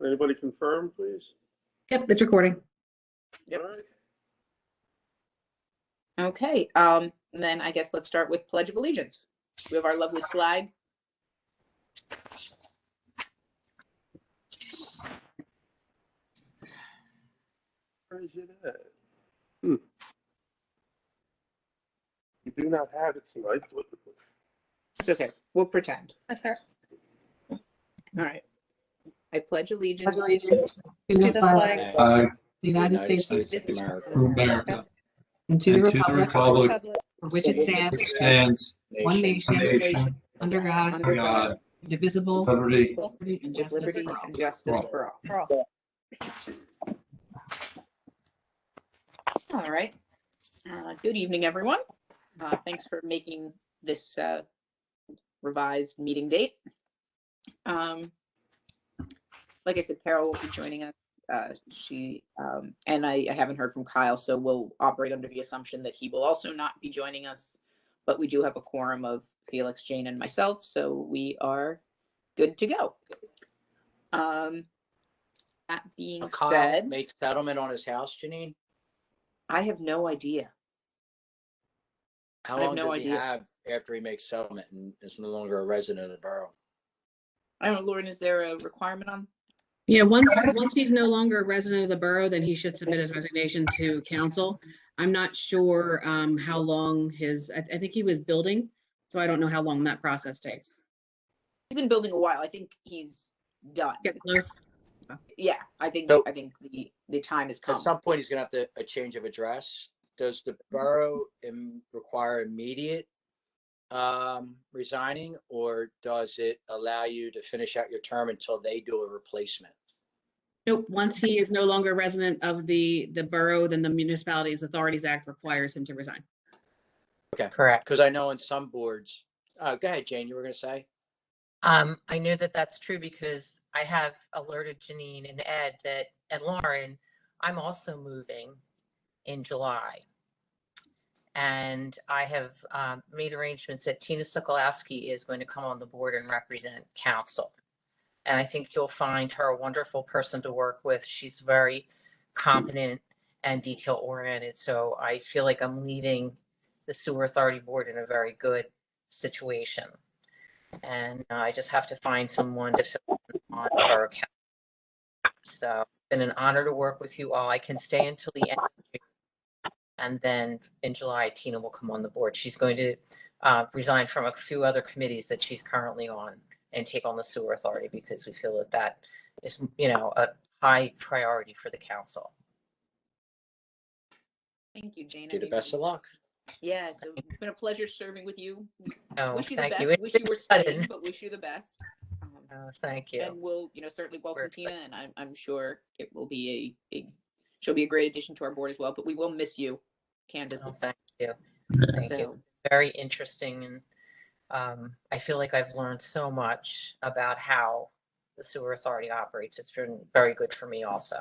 Anybody confirm, please? Yep, it's recording. All right. Okay, then I guess let's start with Pledge of Allegiance. We have our lovely flag. Where is it at? You do not have it tonight. It's okay. We'll pretend. That's her. All right. I pledge allegiance To the flag of the United States of America and to the republic Public. for which it stands, one nation, under God, indivisible, With liberty. liberty and with justice liberty for all. and justice for all. For all. All right. Good evening, everyone. Thanks for making this revised meeting date. Like I said, Carol will be joining us. She and I haven't heard from Kyle, so we'll operate under the assumption that he will also not be joining us. But we do have a quorum of Felix, Jane, and myself, so we are good to go. That being Kyle said, made settlement on his house, Janine. I have no idea. How I have long no does idea. he have after he makes settlement and is no longer a resident of the borough? I don't know, Lauren, is there a requirement on? Yeah, once he's no longer a resident of the borough, then he should submit his resignation to council. I'm not sure how long I think he was building, so I don't know how long that process takes. He's been building a while. I think he's done. Get close. Yeah, I think So- the time has come. At some point, he's gonna have a change of address. Does the borough require immediate resigning, or does it allow you to finish out your term until they do a replacement? Nope, once he is no longer a resident of the borough, then the Municipalities Authorities Act requires him to resign. Okay, Correct. because I know in some boards. Go ahead, Jane. You were gonna say. I know that that's true because I have alerted Janine and Ed and Lauren, I'm also moving in July. And I have made arrangements that Tina Sokolowski is going to come on the board and represent council. And I think you'll find her a wonderful person to work with. She's very competent and detail oriented. So I feel like I'm leaving the Sewer Authority Board in a very good situation. And I just have to find someone to fill in on her account. So it's been an honor to work with you all. I can stay until the end of June. And then in July, Tina will come on the board. She's going to resign from a few other committees that she's currently on and take on the Sewer Authority because we feel that is, a high priority for the council. Thank you, Jane. Do the best of luck. Yeah, it's been a pleasure serving with you. Oh, Wish you the thank best. you. Wish you were staying, sudden. but wish you the best. Oh, thank you. And we'll, certainly welcome We're Tina, and I'm sure it will be she'll be a great addition to our board as well. But we will miss you, candidly. Oh, thank you. Thank you. Very interesting. And I feel like I've learned so much about how the Sewer Authority operates. It's been very good for me also.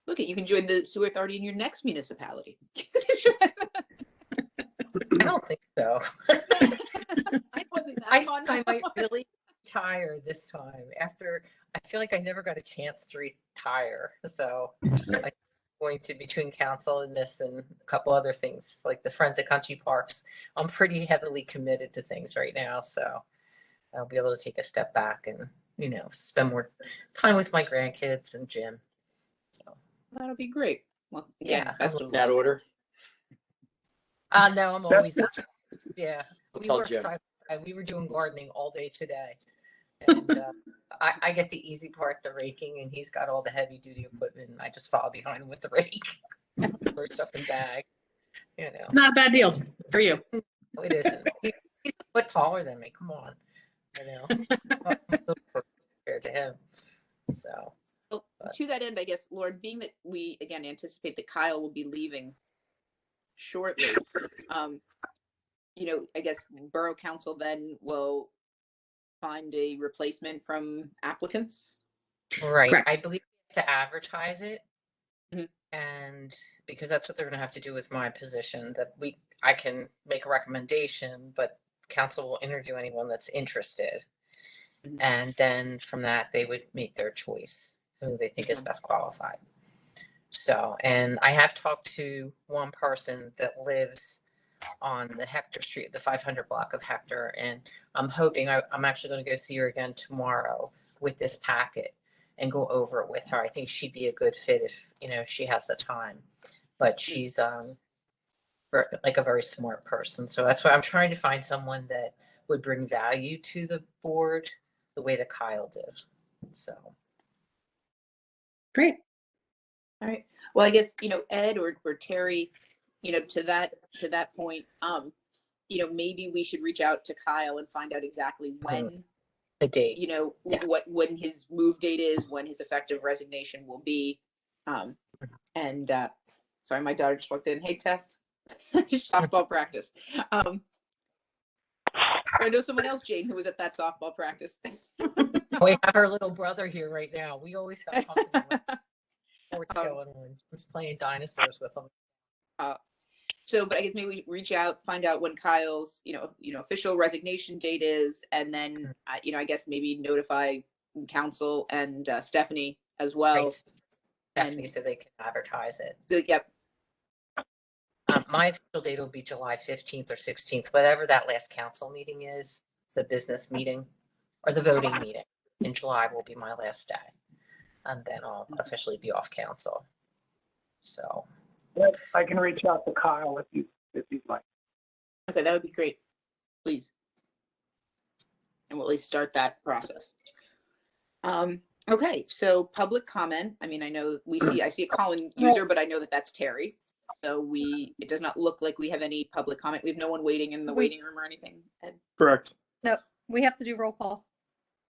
Look, you can join the Sewer Authority in your next municipality. I don't think so. I wasn't that I fun. think I might really retire this time after I feel like I never got a chance to retire. So I'm going to between council and this and a couple other things like the Friends at Country Parks. I'm pretty heavily committed to things right now. So I'll be able to take a step back and, spend more time with my grandkids and Jim. So That'll be great. Well, again, Yeah, best I'm of That luck. order. no, I'm always, yeah. I'll We tell work Jim. side by side. We were doing gardening all day today. And I get the easy part, the raking, and he's got all the heavy duty equipment. And I just follow behind him with the rake, for stuff in bags. Not a bad deal for you. It isn't. He's a foot taller than me. Come on, compared to him. So Well, to that end, I guess, Lord, being that we again anticipate that Kyle will be leaving shortly, I guess Borough Council then will find a replacement from applicants. right, Correct. I believe we have to advertise it, Mhm. and because that's what they're going to have to do with my position. That I can make a recommendation, but council will interview anyone that's interested. Mhm. And then from that, they would make their choice, who they think is best qualified. So, and I have talked to one person that lives on the Hector Street, the 500 block of Hector, and I'm hoping I'm actually going to go see her again tomorrow with this packet and go over it with her. I think she'd be a good fit if, she has the time. But she's like a very smart person. So that's why I'm trying to find someone that would bring value to the board the way that Kyle did. So Great. All right. Well, I guess, Ed or Terry, to that point, maybe we should reach out to Kyle and find out exactly when, the date. Yeah. When his move date is, when his effective resignation will be. And sorry, my daughter just walked in. Hey, Tess, softball practice. I know someone else, Jane, who was at that softball practice. We have our little brother here right now. We always have talking about what's going on. He's playing dinosaurs with him. So, but I guess maybe we reach out, find out when Kyle's, official resignation date is, and then, I guess maybe notify council and Stephanie as well. Right. Stephanie, so they can advertise it. So, yep. My official date will be July 15th or 16th, whatever that last council meeting is, the business meeting or the voting meeting in July will be my last day. And then I'll officially be off council. So. Yep, I can reach out to Kyle if you'd like. Okay, that would be great, please. And we'll at least start that process. Okay, so public comment. I mean, I see a calling user, but I know that that's Terry. So it does not look like we have any public comment. We have no one waiting in the waiting room or anything. Ed? Correct. No, we have to do roll call.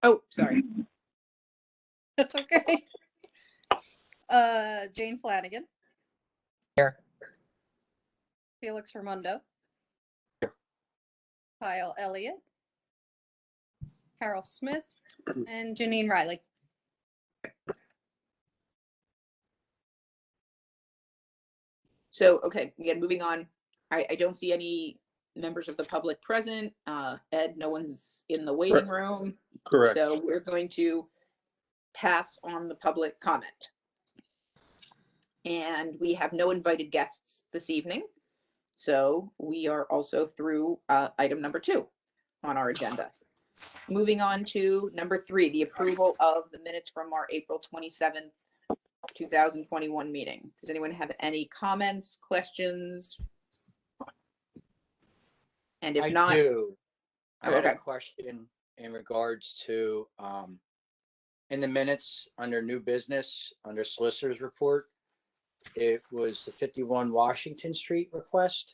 Oh, sorry. That's okay. Jane Flanagan. Here. Felix Raimondo. Here. Kyle Elliott. Carol Smith. And Janine Riley. So, okay, again, moving on. I don't see any members of the public present. Ed, no one's in the waiting room. Correct. So we're going to pass on the public comment. And we have no invited guests this evening. So we are also through item number 2 on our agenda. Moving on to number 3, the approval of the minutes from our April 27th, 2021 meeting. Does anyone have any comments, questions? And if not, I do. I had okay. a question in regards to, in the minutes under new business, under solicitor's report, it was the 51 Washington Street request.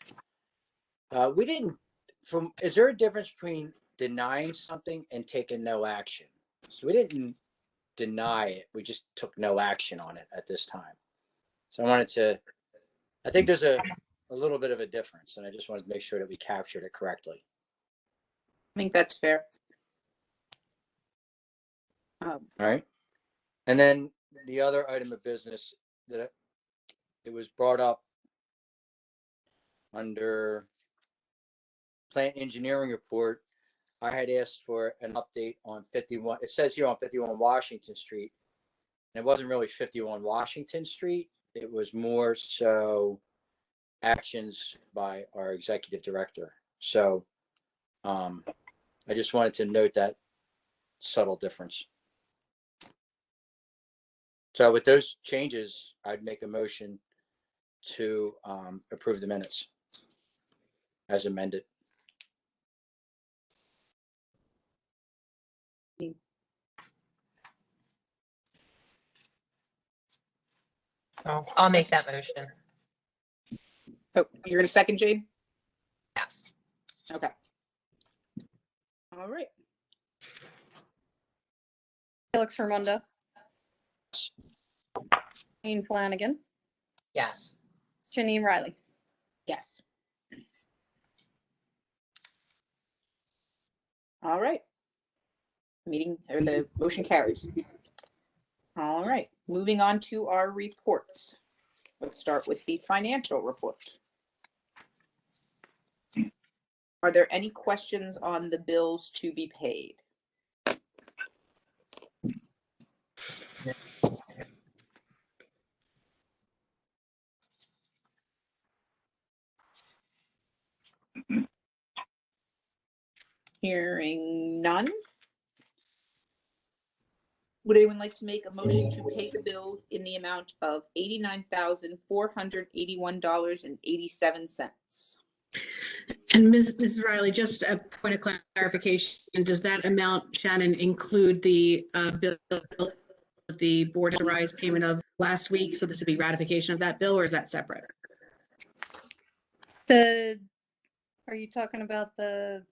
Is there a difference between denying something and taking no action? So we didn't deny it. We just took no action on it at this time. So I think there's a little bit of a difference, and I just wanted to make sure that we captured it correctly. I think that's fair. All right. And then the other item of business that it was brought up under plant engineering report. I had asked for an update on 51. It says here on 51 Washington Street. And it wasn't really 51 Washington Street. It was more so actions by our executive director. So I just wanted to note that subtle difference. So with those changes, I'd make a motion to approve the minutes as amended. So I'll make that motion. Oh, you're going to second, Jane? Yes. Okay. All right. Felix Raimondo. Jane Flanagan. Yes. Janine Riley. Yes. All right. The motion carries. All right. Moving on to our reports. Let's start with the financial report. Are there any questions on the bills to be paid? Hearing none. Would anyone like to make a motion to pay the bill in the amount of $89,481.87? And Ms. Riley, just a point of clarification, does that amount, Shannon, include the bill that the board authorized payment of last week? So this would be ratification of that bill, or is that separate? Are you talking about There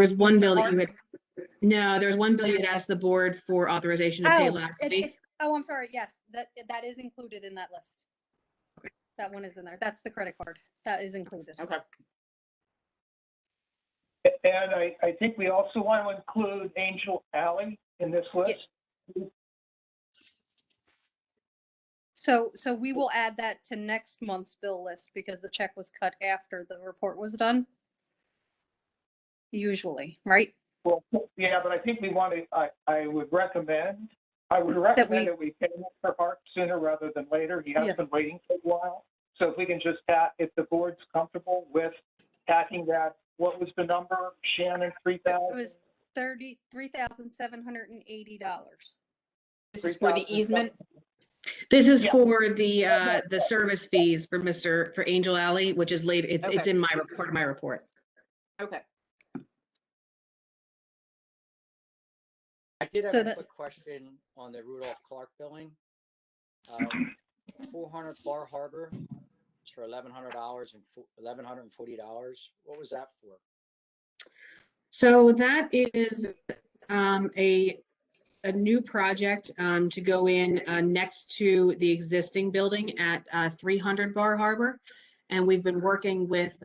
was one bill that you had, no, there was one bill you had asked the board for authorization to pay last week. Oh, I'm sorry. Yes, that is included in that list. That one is in there. That's the credit card. That is included. Okay. And I think we also want to include Angel Alley in this list. So we will add that to next month's bill list because the check was cut after the report was done. Usually, right? Well, yeah, but I think we want to, I would recommend that we pay Mr. Hart sooner rather than later. He has been waiting for a while. So if we can just if the board's comfortable with tacking that, what was the number, Shannon, 3,000? It was $33,780. This is for the easement? This is for the service fees for Angel Alley, which is late. It's in my report. Okay. I did have a quick question on the Rudolph Clark billing. 400 Bar Harbor for $1,100 and $1,140. What was that for? So that is a new project to go in next to the existing building at 300 Bar Harbor. And we've been working with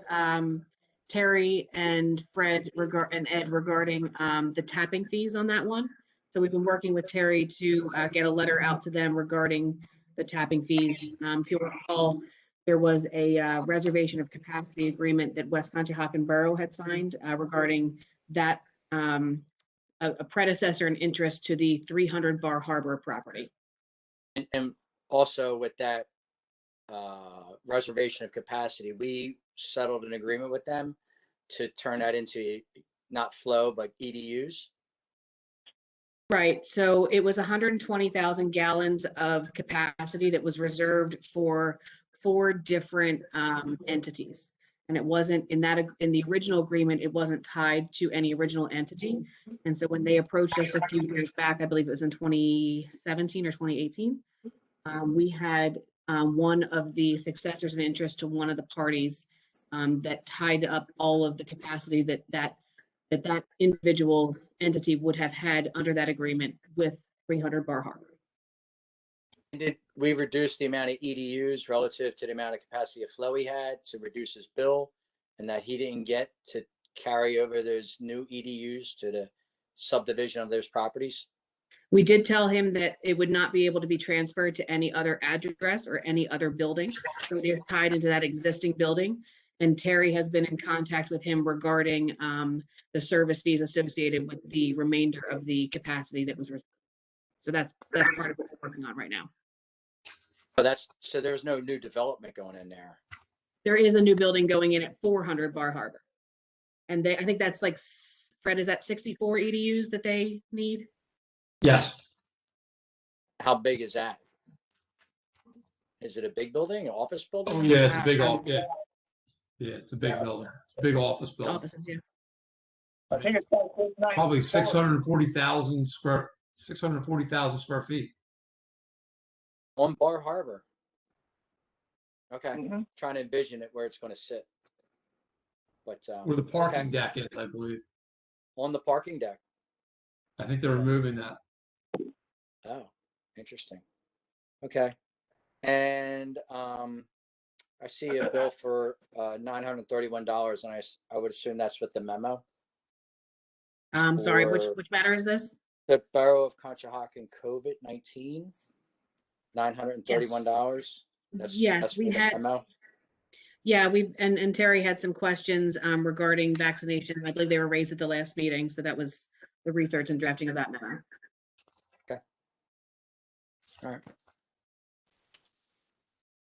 Terry and Fred and Ed regarding the tapping fees on that one. So we've been working with Terry to get a letter out to them regarding the tapping fees. If you'll recall, there was a reservation of capacity agreement that West Conshohocken Borough had signed regarding that a predecessor in interest to the 300 Bar Harbor property. And also with that reservation of capacity, we settled an agreement with them to turn that into not flow, but EDUs. Right. So it was 120,000 gallons of capacity that was reserved for 4 different entities. And it wasn't in the original agreement, it wasn't tied to any original entity. And so when they approached us a few years back, I believe it was in 2017 or 2018, we had one of the successors in interest to one of the parties that tied up all of the capacity that individual entity would have had under that agreement with 300 Bar Harbor. And did we reduce the amount of EDUs relative to the amount of capacity of flow he had to reduce his bill, and that he didn't get to carry over those new EDUs to the subdivision of those properties? We did tell him that it would not be able to be transferred to any other address or any other building. So it is tied into that existing building. And Terry has been in contact with him regarding the service fees associated with the remainder of the capacity that was reserved. So that's part of what we're working on right now. Oh, so there's no new development going in there. There is a new building going in at 400 Bar Harbor. And I think that's like, Fred, is that 64 EDUs that they need? Yes. How big is that? Is it a big building, an office building? Oh, yeah, it's a big office. Yeah. Yeah, it's a big building. It's a big office building. Offices, yeah. I think it's like Probably 640,000 square feet. On Bar Harbor. Okay. Mhm. Trying to envision it where it's going to sit. But Where the parking okay. deck is, I believe. On the parking deck. I think they're removing that. Oh, interesting. Okay. And I see a bill for $931, and I would assume that's with the memo. Sorry, which Or- matter is this? The Borough of Conshohocken COVID-19, $931. Yes, that's we for the had. memo. Yeah, and Terry had some questions regarding vaccination. I believe they were raised at the last meeting, so that was the research and drafting of that memo. All right.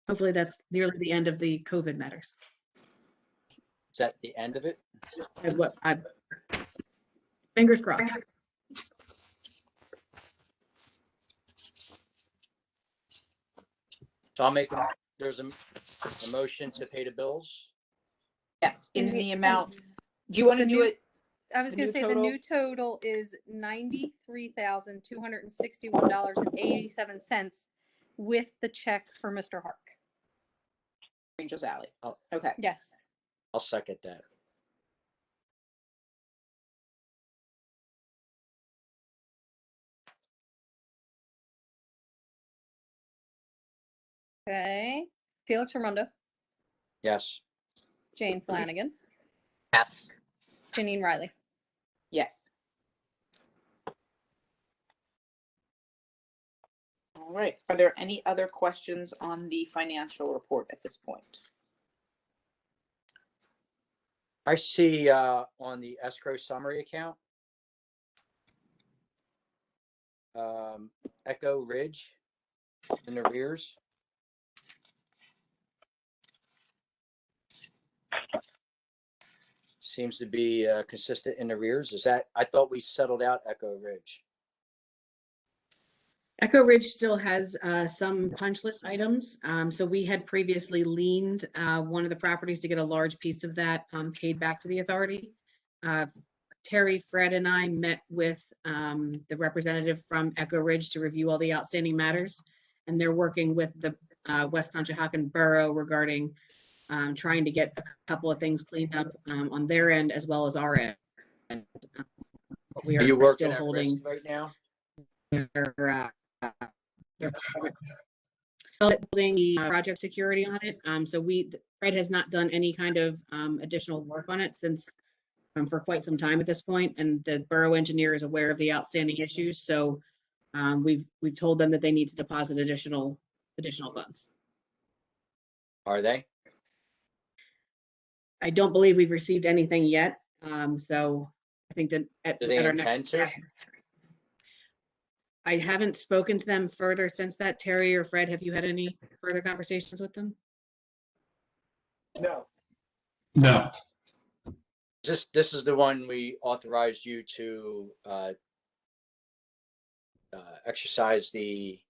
Hopefully that's nearly the end of the COVID matters. Is that the end of it? Fingers crossed. So I'll make, there's a motion to pay the bills. Yes, in In the- the amount. Do you want to the do new- it? I was The gonna new say the total? new total is $93,261.87 with the check for Mr. Hark. Angel's Alley. Oh. Okay. Yes. I'll second that. Okay. Felix Raimondo, Yes. Jane Flanagan, Yes. Janine Riley. Yes. All right. Are there any other questions on the financial report at this point? I see on the escrow summary account, Echo Ridge in arrears. Seems to be consistent in arrears. Is that, I thought we settled out Echo Ridge. Echo Ridge still has some punch list items. So we had previously liened one of the properties to get a large piece of that paid back to the authority. Terry, Fred, and I met with the representative from Echo Ridge to review all the outstanding matters. And they're working with the West Conshohocken Borough regarding trying to get a couple of things cleaned up on their end as well as our end. But we Are you are working still at holding risk right now? their building the project security on it. So Fred has not done any kind of additional work on it since for quite some time at this point, and the borough engineer is aware of the outstanding issues. So we've told them that they need to deposit additional funds. Are they? I don't believe we've received anything yet. So I think that Do they at our intend next to? I haven't spoken to them further since that. Terry or Fred, have you had any further conversations with them? No. No, This is the one we authorized you to exercise the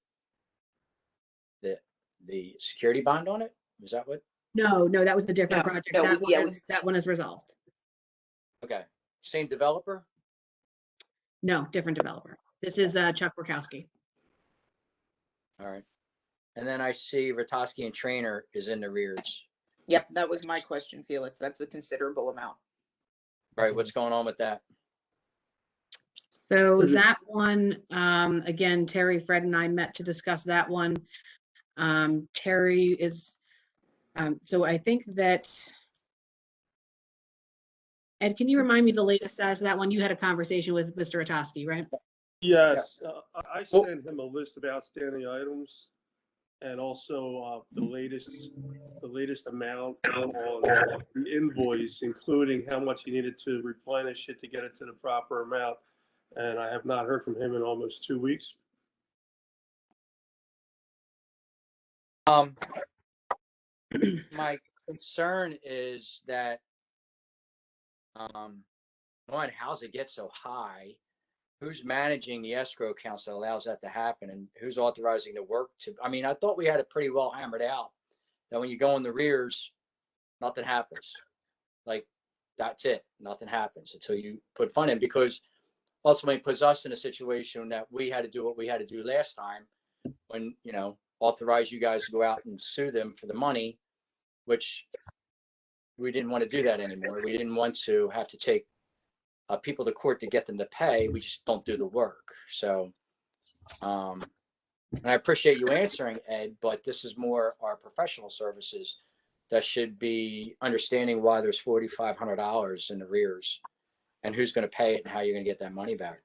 security bond on it? Is that what? No, that was a different No, project. no, That one is resolved. Okay. Same developer? No, different developer. This is Chuck Borkowski. All right. And then I see Ratoski and Trainer is in the rears. Yep, that was my question, Felix. That's a considerable amount. Right. What's going on with that? So that one, again, Terry, Fred, and I met to discuss that one. Terry is, so I think that, Ed, can you remind me the latest status of that one? You had a conversation with Mr. Ratoski, right? Yes, I sent him a list of outstanding items and also the latest amount on the invoice, including how much he needed to replenish it to get it to the proper amount. And I have not heard from him in almost 2 weeks. My concern is that one, how's it get so high? Who's managing the escrow accounts that allows that to happen, and who's authorizing the work to? I mean, I thought we had it pretty well hammered out that when you go in the rears, nothing happens. Like that's it, nothing happens until you put fund in, because ultimately it puts us in a situation that we had to do what we had to do last time when, authorize you guys to go out and sue them for the money, which we didn't want to do that anymore. We didn't want to have to take people to court to get them to pay. We just don't do the work. So, and I appreciate you answering, Ed, but this is more our professional services that should be understanding why there's $4,500 in arrears and who's going to pay it and how you're going to get that money back.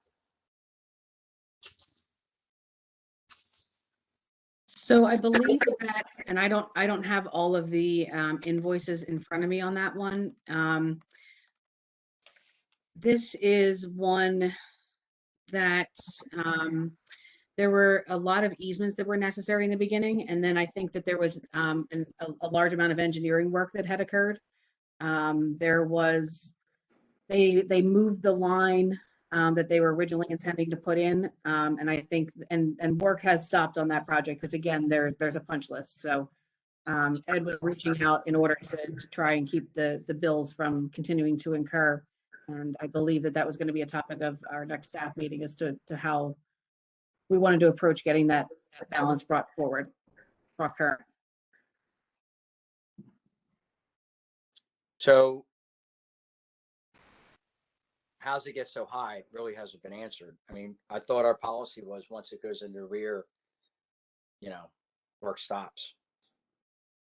So I believe that, and I don't have all of the invoices in front of me on that one. This is one that There were a lot of easements that were necessary in the beginning, and then I think that there was a large amount of engineering work that had occurred. There was, they moved the line that they were originally intending to put in, and I think, and work has stopped on that project, because again, there's a punch list. So Ed was reaching out in order to try and keep the bills from continuing to incur. And I believe that that was going to be a topic of our next staff meeting, as to how we wanted to approach getting that balance brought current. So how's it get so high? It really hasn't been answered. I mean, I thought our policy was once it goes into rear, work stops.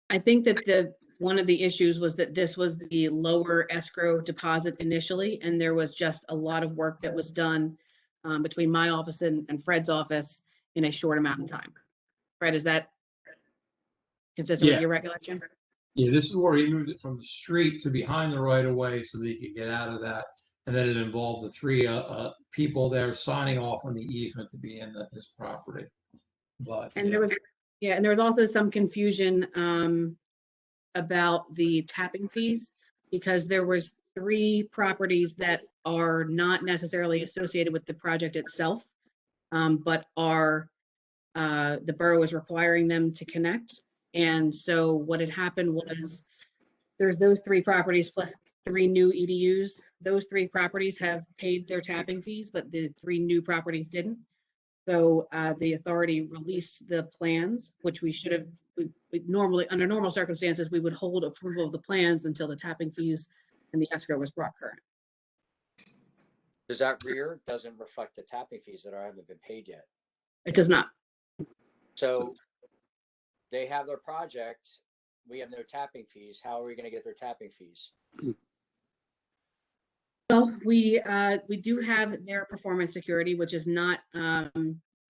I think that one of the issues was that this was the lower escrow deposit initially, and there was just a lot of work that was done between my office and Fred's office in a short amount of time. Fred, is that consistent with your recollection? Yeah, this is where he moved it from the street to behind the right of way so that he could get out of that. And then it involved the three people there signing off on the easement to be in his property. But And there was also some confusion about the tapping fees, because there was 3 properties that are not necessarily associated with the project itself, but are the borough is requiring them to connect. And so what had happened was, there's those 3 properties plus 3 new EDUs. Those 3 properties have paid their tapping fees, but the 3 new properties didn't. So the authority released the plans, which we should have, we normally, under normal circumstances, we would hold approval of the plans until the tapping fees and the escrow was brought current. Does that rear doesn't reflect the tapping fees that haven't been paid yet? It does not. So they have their project. We have no tapping fees. How are we going to get their tapping fees? Well, we do have their performance security, which is not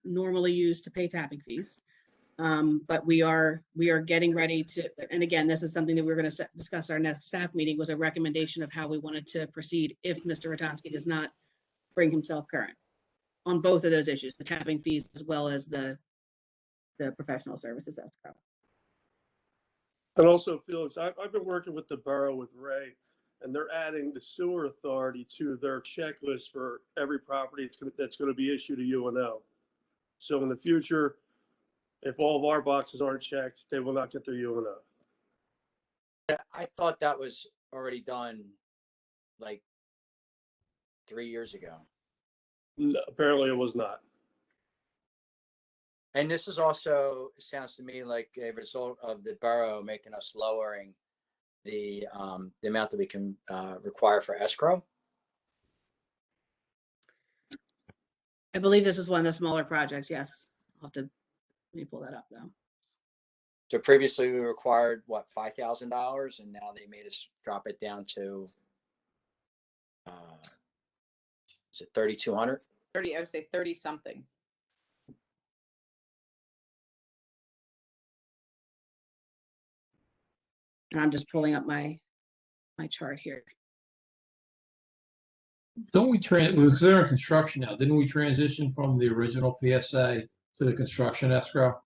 normally used to pay tapping fees. But we are getting ready to, and again, this is something that we're going to discuss our next staff meeting, was a recommendation of how we wanted to proceed if Mr. Ratajski does not bring himself current on both of those issues, the tapping fees as well as the professional services escrow. And also, Felix, I've been working with the borough with Ray, and they're adding the sewer authority to their checklist for every property that's going to be issued a UNO. So in the future, if all of our boxes aren't checked, they will not get their UNO. I thought that was already done like 3 years ago. No, apparently it was not. And this is also, sounds to me like a result of the borough making us lowering the amount that we can require for escrow. I believe this is one of the smaller projects. Yes, I'll have to, let me pull that up though. So previously we required what, $5,000, and now they made us drop it down to is it 3,200? 30, I would say 30 something. And I'm just pulling up my chart here. don't we because they're in construction now, didn't we transition from the original PSA to the construction escrow?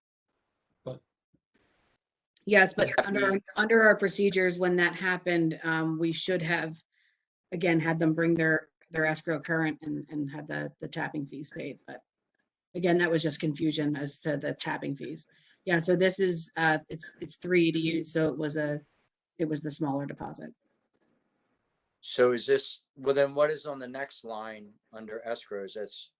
Yes, but under our procedures, when that happened, we should have, again, had them bring their escrow current and had the tapping fees paid. But again, that was just confusion as to the tapping fees. Yeah, so this is it's 3 EDUs, so it was the smaller deposit. So is this, well then what is on the next line under escrows? That's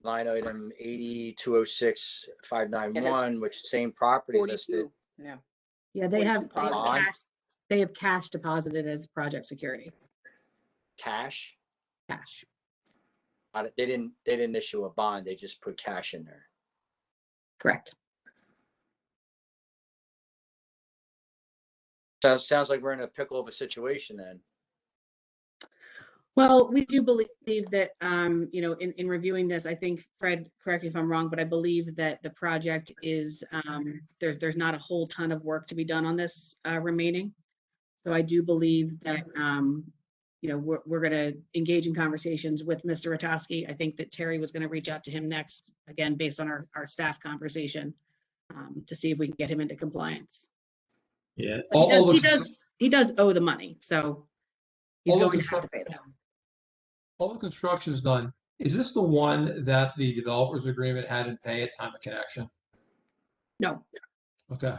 line item 80-206-591, which same property 42. listed. Yeah. Yeah, they have Bond? cash deposited as project security. Cash? Cash. They didn't issue a bond. They just put cash in there. Correct. Sounds like we're in a pickle of a situation then. Well, we do believe that, in reviewing this, I think, Fred, correct me if I'm wrong, but I believe that the project is, there's not a whole ton of work to be done on this remaining. So I do believe that we're going to engage in conversations with Mr. Ratowski. I think that Terry was going to reach out to him next, again, based on our staff conversation, to see if we can get him into compliance. Yeah. But he does owe the money, so he's All the going to have to pay them. All the construction's done. Is this the one that the developers agreement had in pay at time of connection? No, Okay.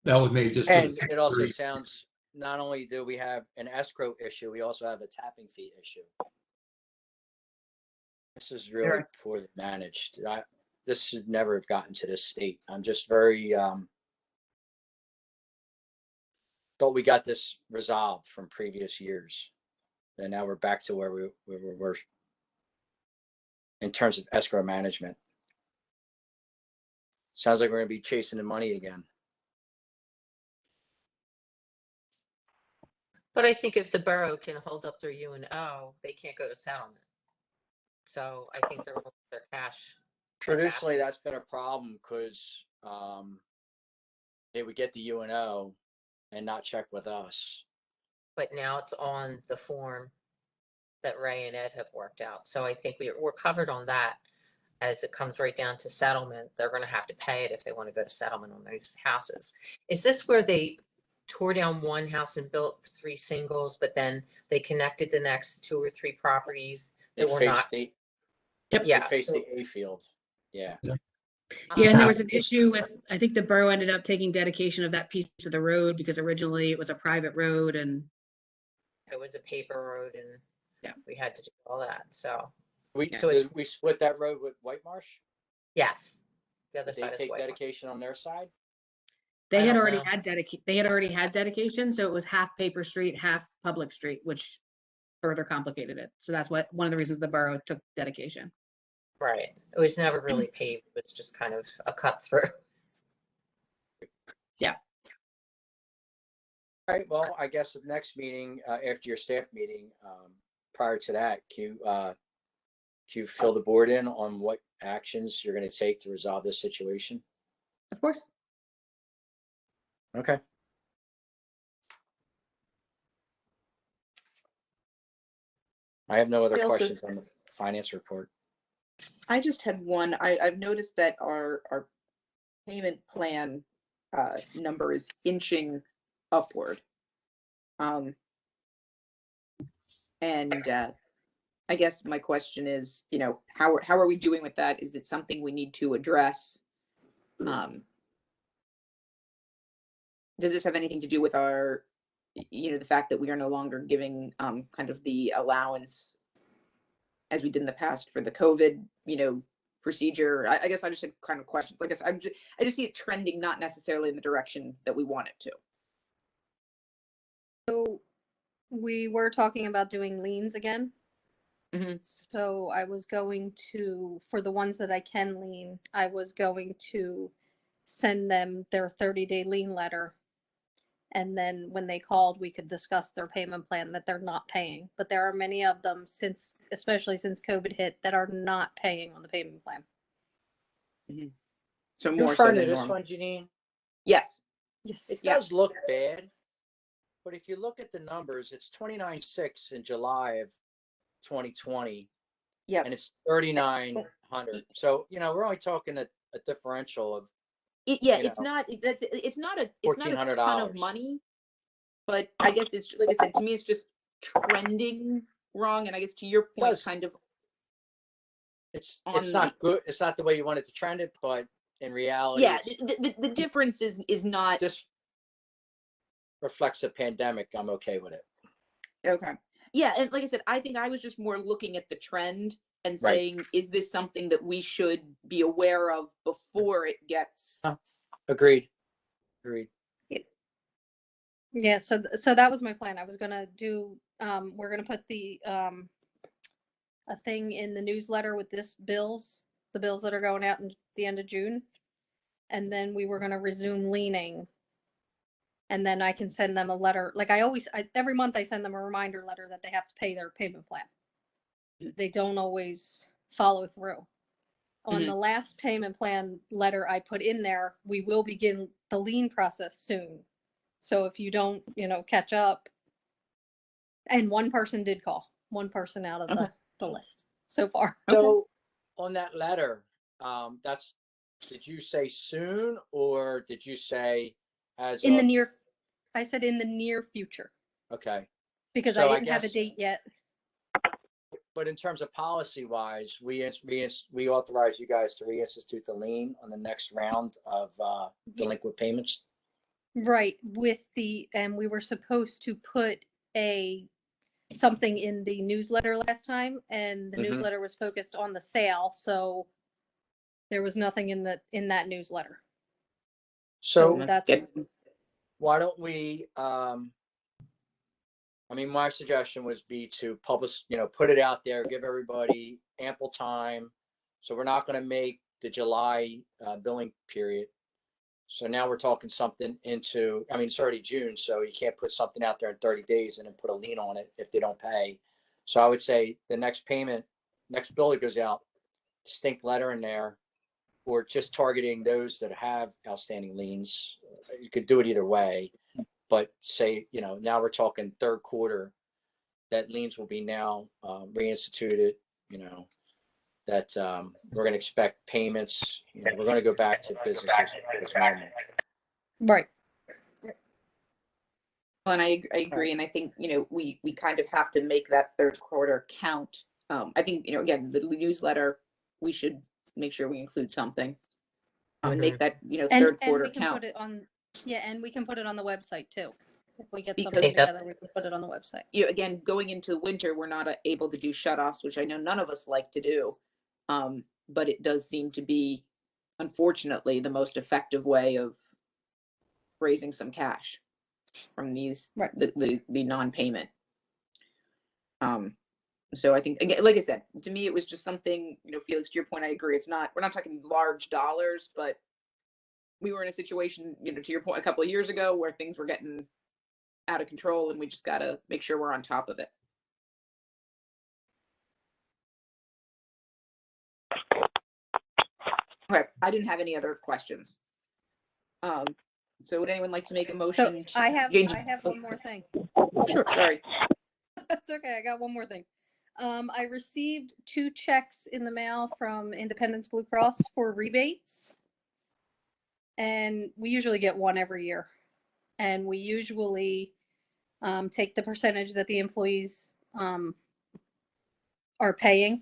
That was made just. And it also sounds, not only do we have an escrow issue, we also have a tapping fee issue. This is really poorly managed. This should never have gotten to this state. I'm just very, thought we got this resolved from previous years. And now we're back to where we were in terms of escrow management. Sounds like we're going to be chasing the money again. But I think if the borough can hold up their UNO, they can't go to settlement. So I think they're their cash. Traditionally, that's been a problem because they would get the UNO and not check with us. But now it's on the form that Ray and Ed have worked out. So I think we're covered on that. As it comes right down to settlement, they're going to have to pay it if they want to go to settlement on those houses. Is this where they tore down one house and built 3 singles, but then they connected the next 2 or 3 properties that were not? They faced the A field. Yeah. Yeah, and there was an issue with, I think the borough ended up taking dedication of that piece of the road because originally it was a private road and it was a paper road, and we had to do all that. So we split that road with White Marsh. Yes, the other Did side they is take White dedication on their side. They had already had dedication, so it was half paper street, half public street, which further complicated it. So that's one of the reasons the borough took dedication. Right. It was never really paved. It was just kind of a cut through. Yeah. All right. Well, I guess the next meeting, after your staff meeting, prior to that, can you fill the board in on what actions you're going to take to resolve this situation? Of course. Okay. I have no other questions on the finance report. I just had one. I've noticed that our payment plan number is inching upward. And I guess my question is, how are we doing with that? Is it something we need to address? Does this have anything to do with our, the fact that we are no longer giving kind of the allowance as we did in the past for the COVID, procedure? I guess I just had kind of questions. Like I said, I just see it trending not necessarily in the direction that we want it to. So we were talking about doing liens again. Mm-hmm. So I was going to, for the ones that I can lien, I was going to send them their 30-day lien letter. And then when they called, we could discuss their payment plan that they're not paying. But there are many of them, especially since COVID hit, that are not paying on the payment plan. Mm-hmm. So You're more so referring than to this normal. one, Janine? Yes. Yes. It does look bad, but if you look at the numbers, it's 29.6 in July of 2020. Yeah. And it's 3,900. So, we're only talking a differential of it's not a ton of money, but I guess it's, like I said, to me, it's just trending wrong. And I guess to your point, kind of, it's not good. It's not the way you want it to trend it, but in reality, the difference is not just reflects the pandemic. I'm okay with it. Okay. Yeah. And like I said, I think I was just more looking at the trend and saying, is this something that we should be aware of before it gets? Agreed. Yeah. So that was my plan. I was going to do, we're going to put a thing in the newsletter with the bills that are going out in the end of June. And then we were going to resume leaning. And then I can send them a letter. Like every month I send them a reminder letter that they have to pay their payment plan. They don't always follow through. On the last payment plan letter I put in there, we will begin the lien process soon. So if you don't, catch up, And one person did call, one person out of the list so far. So on that letter, did you say soon or did you say as In the of, I said in the near future, okay. because So I I didn't have a guess- date yet. But in terms of policy wise, we authorize you guys to reinstitute the lien on the next round of delinquent payments. Right, and we were supposed to put something in the newsletter last time, and the Mhm. newsletter was focused on the sale, so there was nothing in that newsletter. So that's why don't we, I mean, my suggestion would be to publish, put it out there, give everybody ample time. So we're not going to make the July billing period. So now we're talking something into, I mean, it's already June, so you can't put something out there in 30 days and then put a lien on it if they don't pay. So I would say the next bill that goes out, distinct letter in there, or just targeting those that have outstanding liens. You could do it either way, but say, now we're talking third quarter, that liens will be now reinstituted, that we're going to expect payments, we're going to go back to business as normal. right. Well, and I agree, and I think we kind of have to make that third quarter count. I think again, the newsletter, we should make sure we include something and make that third quarter and we can count. put it on, and we can put it on the website too. If we get Because- something together, we can put it on the website. Again, going into winter, we're not able to do shutoffs, which I know none of us like to do, but it does seem to be, unfortunately, the most effective way of raising some cash from these Right. the non-payment. So I think, again, like I said, to me, it was just something, Felix, to your point, I agree. We're not talking large dollars, but we were in a situation, to your point, a couple of years ago where things were getting out of control, and we just got to make sure we're on top of it. Okay, I didn't have any other questions. So would anyone like to make a So motion? I have Jane- one more thing. Sure, sorry. That's okay. I got one more thing. I received 2 checks in the mail from Independence Blue Cross for rebates. And we usually get one every year. And we usually take the percentage that the employees are paying,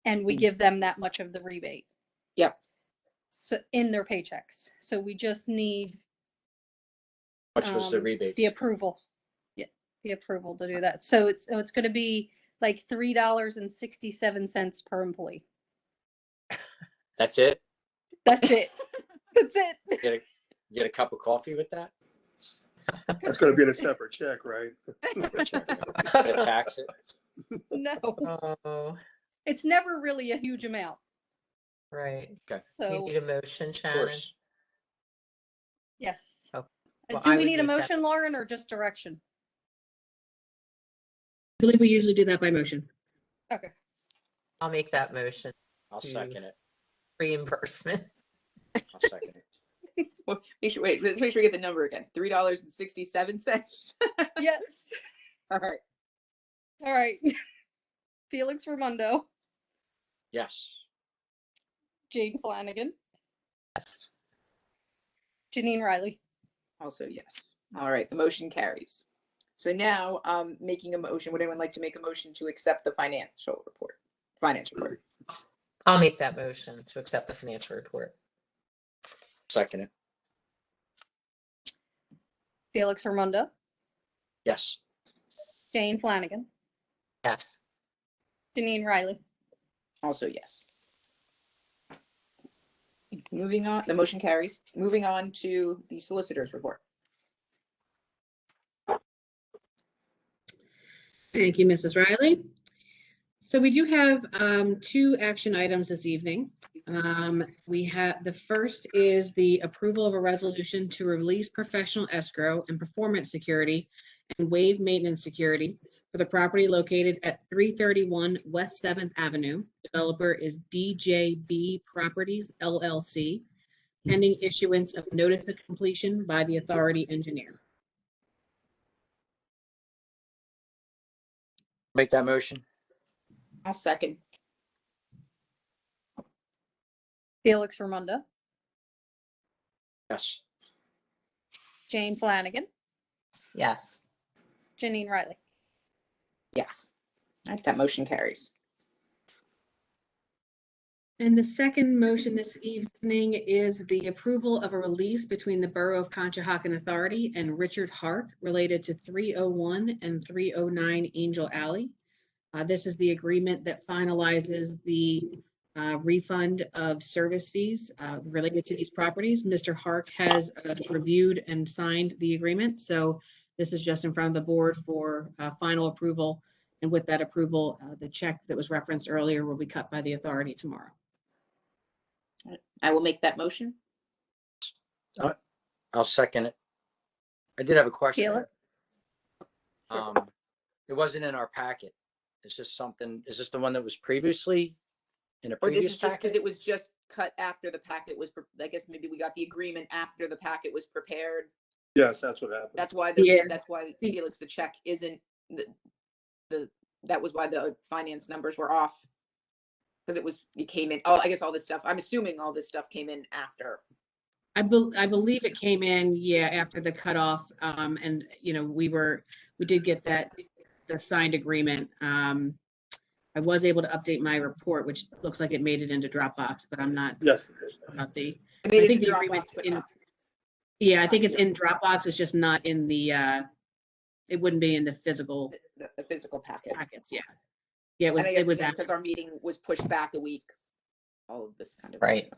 and we give them that much of the rebate. Yep. So in their paychecks. So we just need Much was the rebates? the approval. Yeah, the approval to do that. So it's going to be like $3.67 per employee. That's it? That's it. That's it. You get a cup of coffee with that? That's going to be in a separate check, right? Gotta tax it? No, Oh, it's never really a huge amount. right. Okay. Do you So need a motion, Of Shannon? course. yes. Oh, well, Do I we would need a make that- motion, Lauren, or just direction? I believe we usually do that by motion. Okay. I'll make that motion. I'll to second it. Reimbursement. I'll second it. Well, let's make sure we get the number again. $3.67. Yes. All right. All right. Felix Raimondo, Yes. Jane Flanagan, Yes. Janine Riley. Also, yes. All right. The motion carries. So now, making a motion. Would anyone like to make a motion to accept the finance report? I'll make that motion to accept the financial report. Second it. Felix Raimondo, Yes. Jane Flanagan, Yes. Janine Riley. Also, yes. Moving on, the motion carries. Moving on to the solicitor's report. Thank you, Mrs. Riley. So we do have 2 action items this evening. The first is the approval of a resolution to release professional escrow and performance security and waive maintenance security for the property located at 331 West 7th Avenue. Developer is DJB Properties LLC, pending issuance of notice of completion by the authority engineer. Make that motion. I'll second. Felix Raimondo, Yes. Jane Flanagan, Yes. Janine Riley. Yes. All right, that motion carries. And the second motion this evening is the approval of a release between the Borough of Conshohocken Authority and Richard Hark related to 301 and 309 Angel Alley. This is the agreement that finalizes the refund of service fees related to these properties. Mr. Hark has reviewed and signed the agreement, so this is just in front of the board for final approval. And with that approval, the check that was referenced earlier will be cut by the authority tomorrow. I will make that motion. I'll second it. I did have a question. Felix, It wasn't in our packet. Is this the one that was previously in a Or this previous is just because packet? it was just cut after the packet was, I guess maybe we got the agreement after the packet was prepared. Yes, that's what happened. That's why Yeah. that's why Felix, the check isn't that was why the finance numbers were off. Because it came in, I guess all this stuff, I'm assuming all this stuff came in after. I believe it came in, yeah, after the cutoff. And, we did get the signed agreement. I was able to update my report, which looks like it made it into Dropbox, but I'm not Yes. about the, It made I it think to the Dropbox, agreement's but in, not- yeah, I think not it's here. in Dropbox. It's just not in the, it wouldn't be in the physical the physical packet. packets, yeah. Yeah, And I it was guess after. because our meeting was pushed back a week. All of this kind of. Right.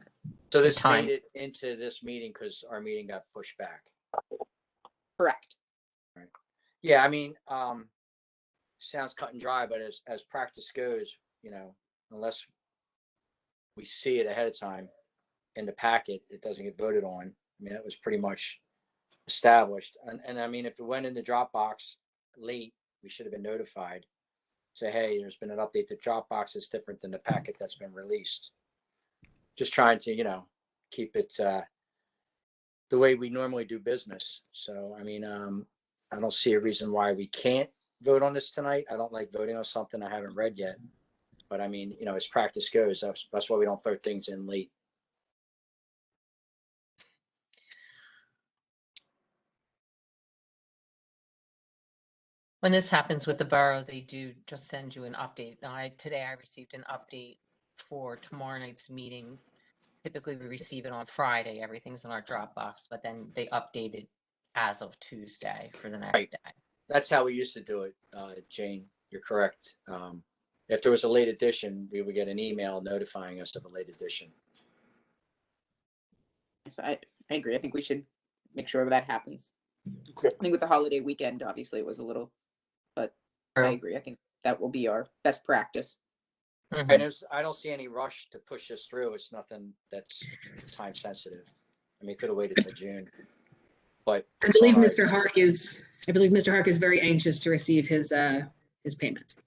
So this Time. made it into this meeting because our meeting got pushed back. Correct. Yeah, I mean, sounds cut and dry, but as practice goes, unless we see it ahead of time in the packet, it doesn't get voted on. I mean, that was pretty much established. And I mean, if it went in the Dropbox late, we should have been notified. Say, hey, there's been an update to Dropbox that's different than the packet that's been released. Just trying to, keep it the way we normally do business. So, I mean, I don't see a reason why we can't vote on this tonight. I don't like voting on something I haven't read yet. But I mean, as practice goes, that's why we don't throw things in late. When this happens with the borough, they do just send you an update. Today I received an update for tomorrow night's meeting. Typically we receive it on Friday. Everything's in our Dropbox, but then they update it as of Tuesday for the next Right. day. That's how we used to do it, Jane. You're correct. If there was a late edition, we would get an email notifying us of a late edition. So I agree. I think we should make sure that happens. Okay. I think with the holiday weekend, obviously it was a little, but I True. agree. I think that will be our best practice. Mhm. And I don't see any rush to push this through. It's nothing that's time sensitive. I mean, it could have waited till June. But I believe Mr. Hark is very anxious to receive his payment.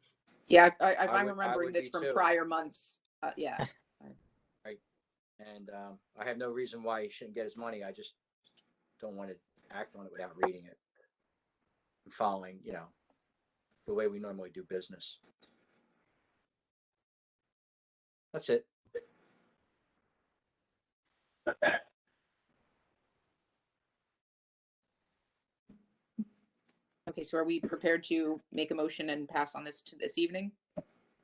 Yeah, if I I'm would remembering this be from too. prior months, yeah. And I have no reason why he shouldn't get his money. I just don't want to act on it without reading it and following, the way we normally do business. That's it. Okay, so are we prepared to make a motion and pass on this to this evening?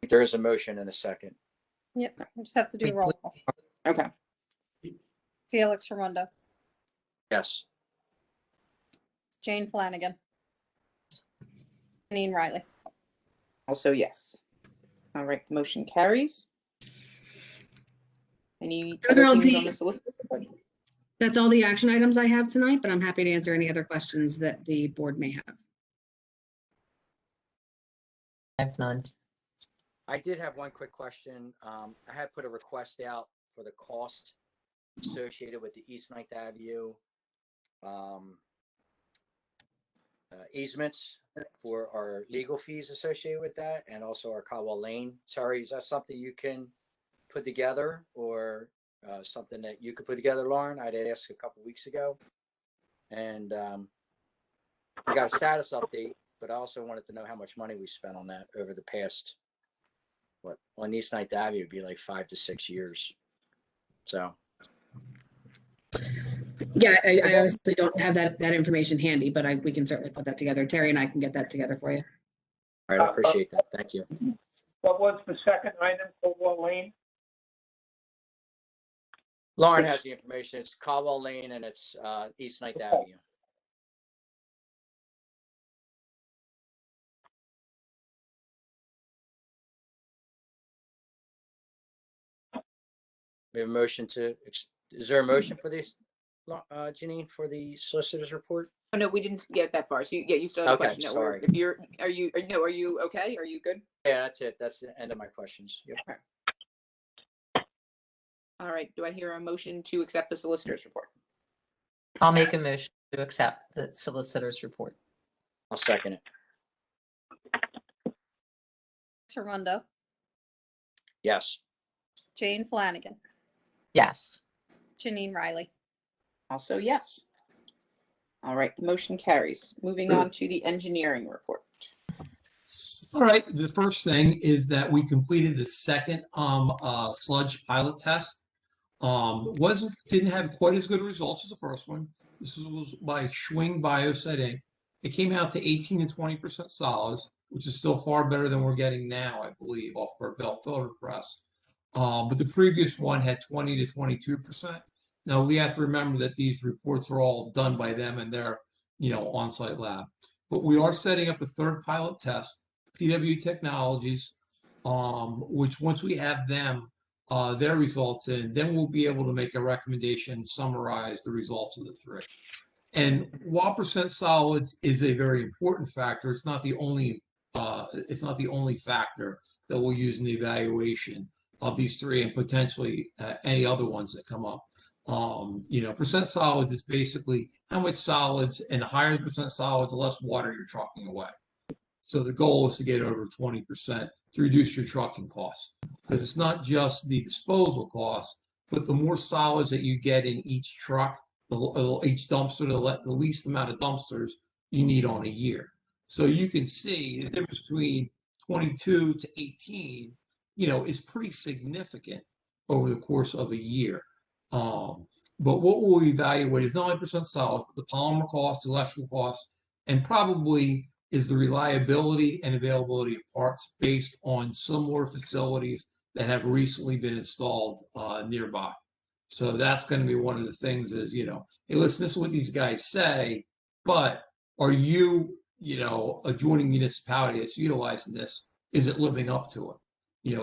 There is a motion and a second. Yep, we just have to do roll call. Okay. Felix Raimondo, Yes. Jane Flanagan, Janine Riley. Also, yes. All right, the motion carries. Any Those are other all things the- on the solicitor? That's all the action items I have tonight, but I'm happy to answer any other questions that the board may have. I have none. I did have one quick question. I had put a request out for the cost associated with the East Ninth Avenue easements for our legal fees associated with that, and also our Caldwell Lane. Terry, is that something you can put together, or something that you could put together, Lauren? I'd asked a couple weeks ago, and we got a status update but I also wanted to know how much money we spent on that over the past, what, on East Ninth Avenue, it'd be like 5 to 6 years. So, Yeah, I obviously don't have that information handy, but we can certainly put that together. Terry and I can get that together for you. all right, I appreciate that. Thank you. What was the second item, Caldwell Lane? Lauren has the information. It's Caldwell Lane and it's East Ninth Avenue. We have a motion to, is there a motion for these, Janine, for the solicitor's report? Oh, no, we didn't get that far. So you still have a Okay, question. No, sorry. if you're, are you okay? Are you good? Yeah, that's it. That's the end of my questions. Yep. All right. Do I hear a motion to accept the solicitor's report? I'll make a motion to accept the solicitor's report. I'll second it. Raimondo, Yes. Jane Flanagan, Yes. Janine Riley. Also, yes. All right, the motion carries. Moving on to the engineering report. All right, the first thing is that we completed the second sludge pilot test. Didn't have quite as good results as the first one. This was by Schwing Bioset Inc. It came out to 18 to 20% solids, which is still far better than we're getting now, I believe, off our belt filter press. But the previous one had 20 to 22%. Now we have to remember that these reports are all done by them in their, on-site lab. But we are setting up a third pilot test, PW Technologies, which once we have them, their results in, then we'll be able to make a recommendation, summarize the results of the three. And while percent solids is a very important factor, it's not the only factor that we'll use in the evaluation of these three and potentially any other ones that come up. Percent solids is basically how much solids, and the higher the percent solids, the less water you're trucking away. So the goal is to get over 20% to reduce your trucking costs, because it's not just the disposal costs, but the more solids that you get in each truck, each dumpster, the least amount of dumpsters you need on a year. So you can see the difference between 22 to 18, is pretty significant over the course of a year. But what we'll evaluate is not only percent solids, but the polymer costs, the electrical costs, and probably is the reliability and availability of parts based on similar facilities that have recently been installed nearby. So that's going to be one of the things is, hey, listen, this is what these guys say, but are you, adjoining municipality that's utilizing this? Is it living up to it?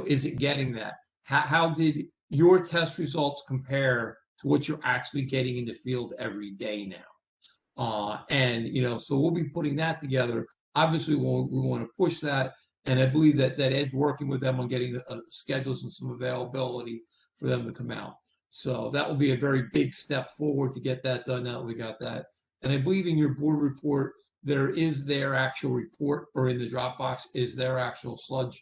Is it getting that? How did your test results compare to what you're actually getting in the field every day now? So we'll be putting that together. Obviously, we want to push that. And I believe that Ed's working with them on getting the schedules and some availability for them to come out. So that will be a very big step forward to get that done now that we got that. And I believe in your board report, there is their actual report, or in the Dropbox is their actual sludge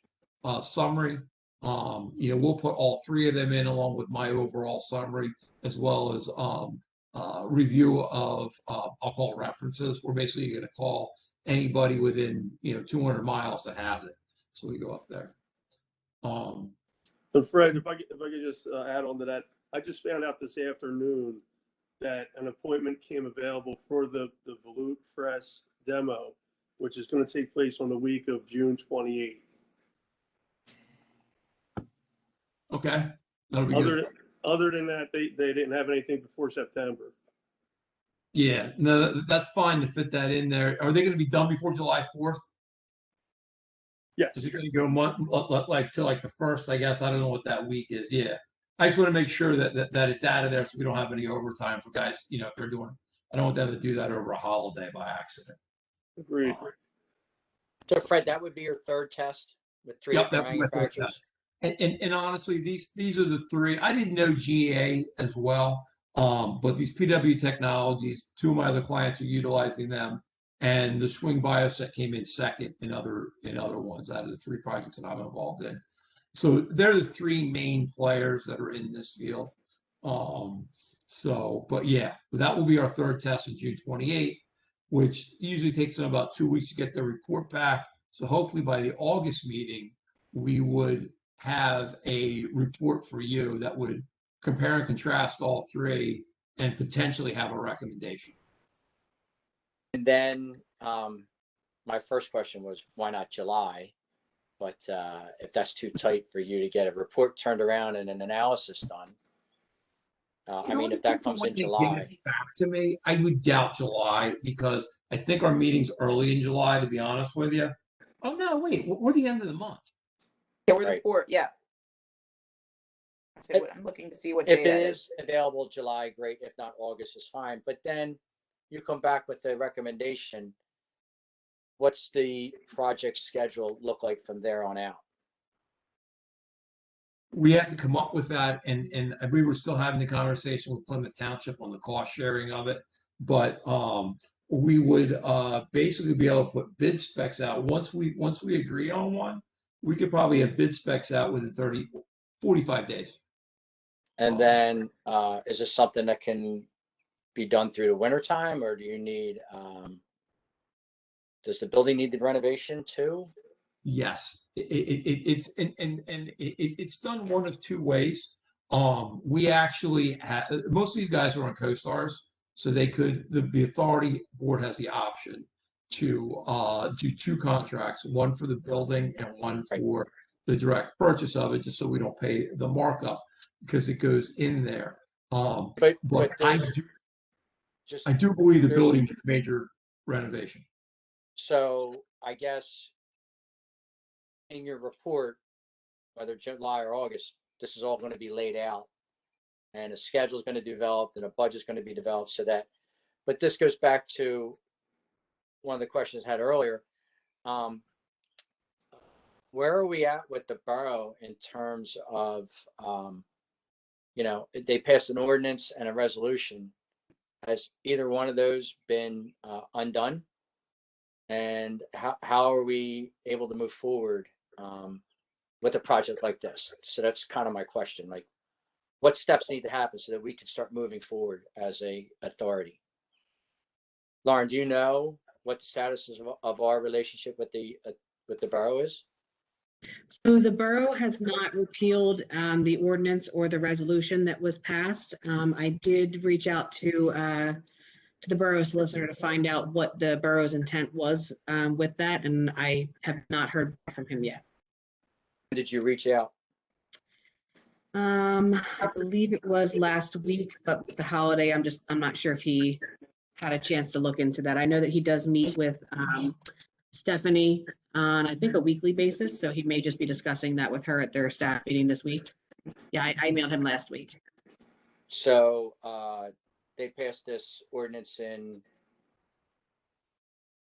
summary. We'll put all three of them in along with my overall summary, as well as review of, I'll call references. We're basically going to call anybody within, 200 miles that has it. So we go up there. But Fred, if I could just add on to that, I just found out this afternoon that an appointment came available for the Volute Press demo, which is going to take place on the week of June 28th. Okay, that'll be good. Other than that, they didn't have anything before September. Yeah, no, that's fine to fit that in there. Are they going to be done before July 4th? Yes. Is it going to go month like to like the first? I guess I don't know what that week is. Yeah, I just want to make sure that it's out of there so we don't have any overtime for guys. If they're doing, I don't want them to do that over a holiday by accident. Agreed. So Fred, that would be your third test with three Yep, different that would be my third manufacturers. test. And honestly, these are the three. I didn't know GA as well, but these PW Technologies, two of my other clients are utilizing them, and the Swing Bioset came in second in other ones out of the three projects that I'm involved in. So they're the three main players that are in this field. But yeah, that will be our third test on June 28th. which usually takes them about 2 weeks to get their report back. So hopefully by the August meeting, we would have a report for you that would compare and contrast all three and potentially have a recommendation. And then my first question was, why not July? But if that's too tight for you to get a report turned around and an analysis done, I mean, if that comes in July. Back to me, I would doubt July because I think our meeting's early in July, to be honest with you. Oh, no, wait, we're the end of the month. Yeah, we're the Right. fourth, yeah. I'm looking to see what If day it that is available July, great. If not, August is fine. But then you come back with a recommendation. What's the project schedule look like from there on out? We had to come up with that, and we were still having the conversation with Plymouth Township on the cost sharing of it. But we would basically be able to put bid specs out. Once we agree on one, we could probably have bid specs out within 45 days. And then is this something that can be done through the winter time, or do you need, does the building need the renovation too? Yes, it's done one of two ways. We actually have, most of these guys are on co-stars, so they could, the authority board has the option to do two contracts, one for the building and one for the direct purchase of it, just so we don't pay the markup because it goes in there. But I do believe the building needs major renovation. So I guess in your report, whether July or August, this is all going to be laid out, and a schedule is going to be developed, and a budget is going to be developed, so that. But this goes back to one of the questions I had earlier. Where are we at with the borough in terms of, they passed an ordinance and a resolution. Has either one of those been undone? And how are we able to move forward with a project like this? So that's kind of my question. Like, what steps need to happen so that we can start moving forward as a authority? Lauren, do you know what the status is of our relationship with the borough is? So the borough has not repealed the ordinance or the resolution that was passed. I did reach out to the borough solicitor to find out what the borough's intent was with that, and I have not heard from him yet. Did you reach out? I believe it was last week, but with the holiday, I'm not sure if he had a chance to look into that. I know that he does meet with Stephanie on, I think, a weekly basis, so he may just be discussing that with her at their staff meeting this week. Yeah, I emailed him last week. So they passed this ordinance in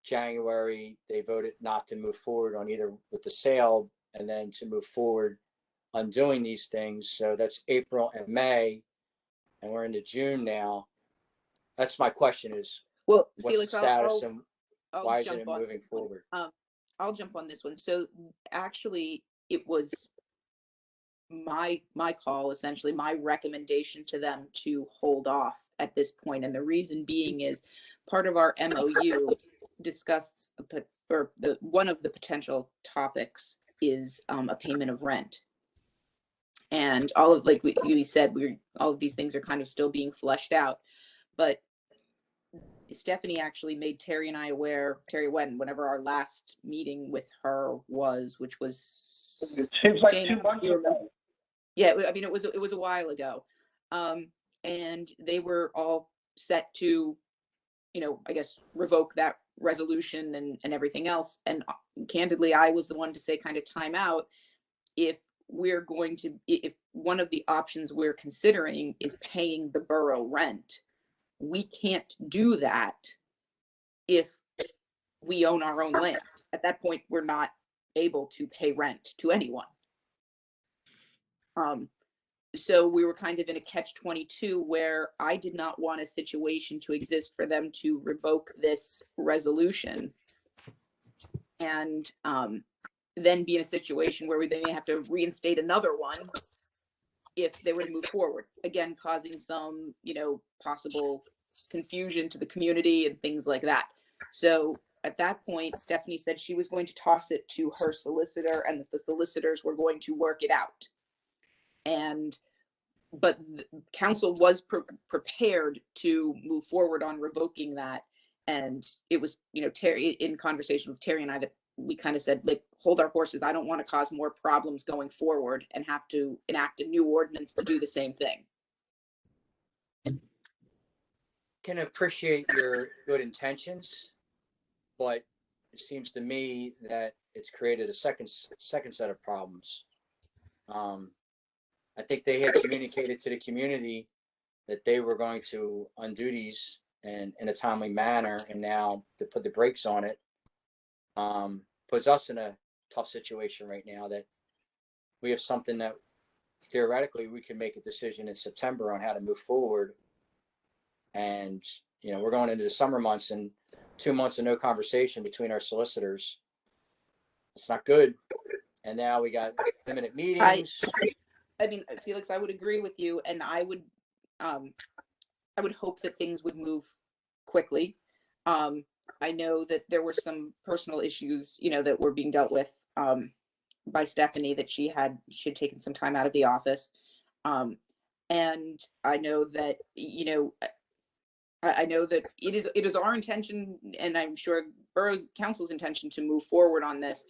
January. They voted not to move forward on either with the sale and then to move forward on doing these things. So that's April and May, and we're into June now. That's my question is, well, what's Felix, the status and I'll why isn't jump it on. moving forward? I'll jump on this one. So actually, it was my call, essentially my recommendation to them to hold off at this point, and the reason being is part of our MOU discussed one of the potential topics is a payment of rent, and all of, like you said, all of these things are kind of still being fleshed out, but Stephanie actually made Terry and I aware, whenever our last meeting with her was, which was, It seems like Jane, 2 months ago. yeah, I mean, it was a while ago. And they were all set to, I guess, revoke that resolution and everything else. And candidly, I was the one to say kind of time out. If one of the options we're considering is paying the borough rent, we can't do that if we own our own land. At that point, we're not able to pay rent to anyone. So we were kind of in a catch-22 where I did not want a situation to exist for them to revoke this resolution and then be in a situation where they may have to reinstate another one if they were to move forward, again, causing some, possible confusion to the community and things like that. So at that point, Stephanie said she was going to toss it to her solicitor and that the solicitors were going to work it out. But council was prepared to move forward on revoking that. And it was, Terry, in conversation with Terry and I, that we kind of said, like, hold our horses. I don't want to cause more problems going forward and have to enact a new ordinance to do the same thing. Can appreciate your good intentions, but it seems to me that it's created a second set of problems. I think they had communicated to the community that they were going to undo these in a timely manner, and now to put the brakes on it puts us in a tough situation right now, that we have something that theoretically we can make a decision in September on how to move forward. And, we're going into the summer months, and 2 months of no conversation between our solicitors. It's not good. And now we got limited meetings. I mean, Felix, I would agree with you, and I would hope that things would move quickly. I know that there were some personal issues, that were being dealt with by Stephanie, that she had taken some time out of the office. And I know that, I know that it is our intention, and I'm sure Borough's Council's intention, to move forward on this.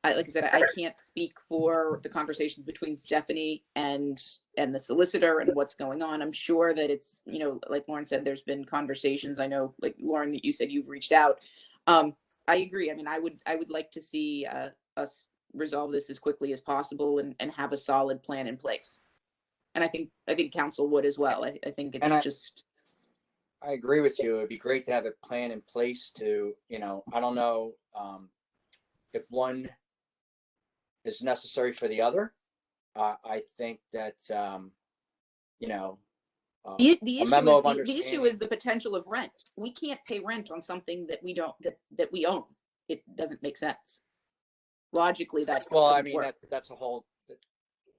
Like I said, I can't speak for the conversations between Stephanie and the solicitor and what's going on. I'm sure that it's, like Lauren said, there's been conversations. I know, like Lauren, that you said you've reached out. I agree. I mean, I would like to see us resolve this as quickly as possible and have a solid plan in place. And I think council would as well. I think it's I agree with you. It'd be great to have a plan in place to, I don't know if one is necessary for the other. I think that, the issue is the potential of rent. We can't pay rent on something that we don't, that we own. It doesn't make sense. Logically, that's a whole,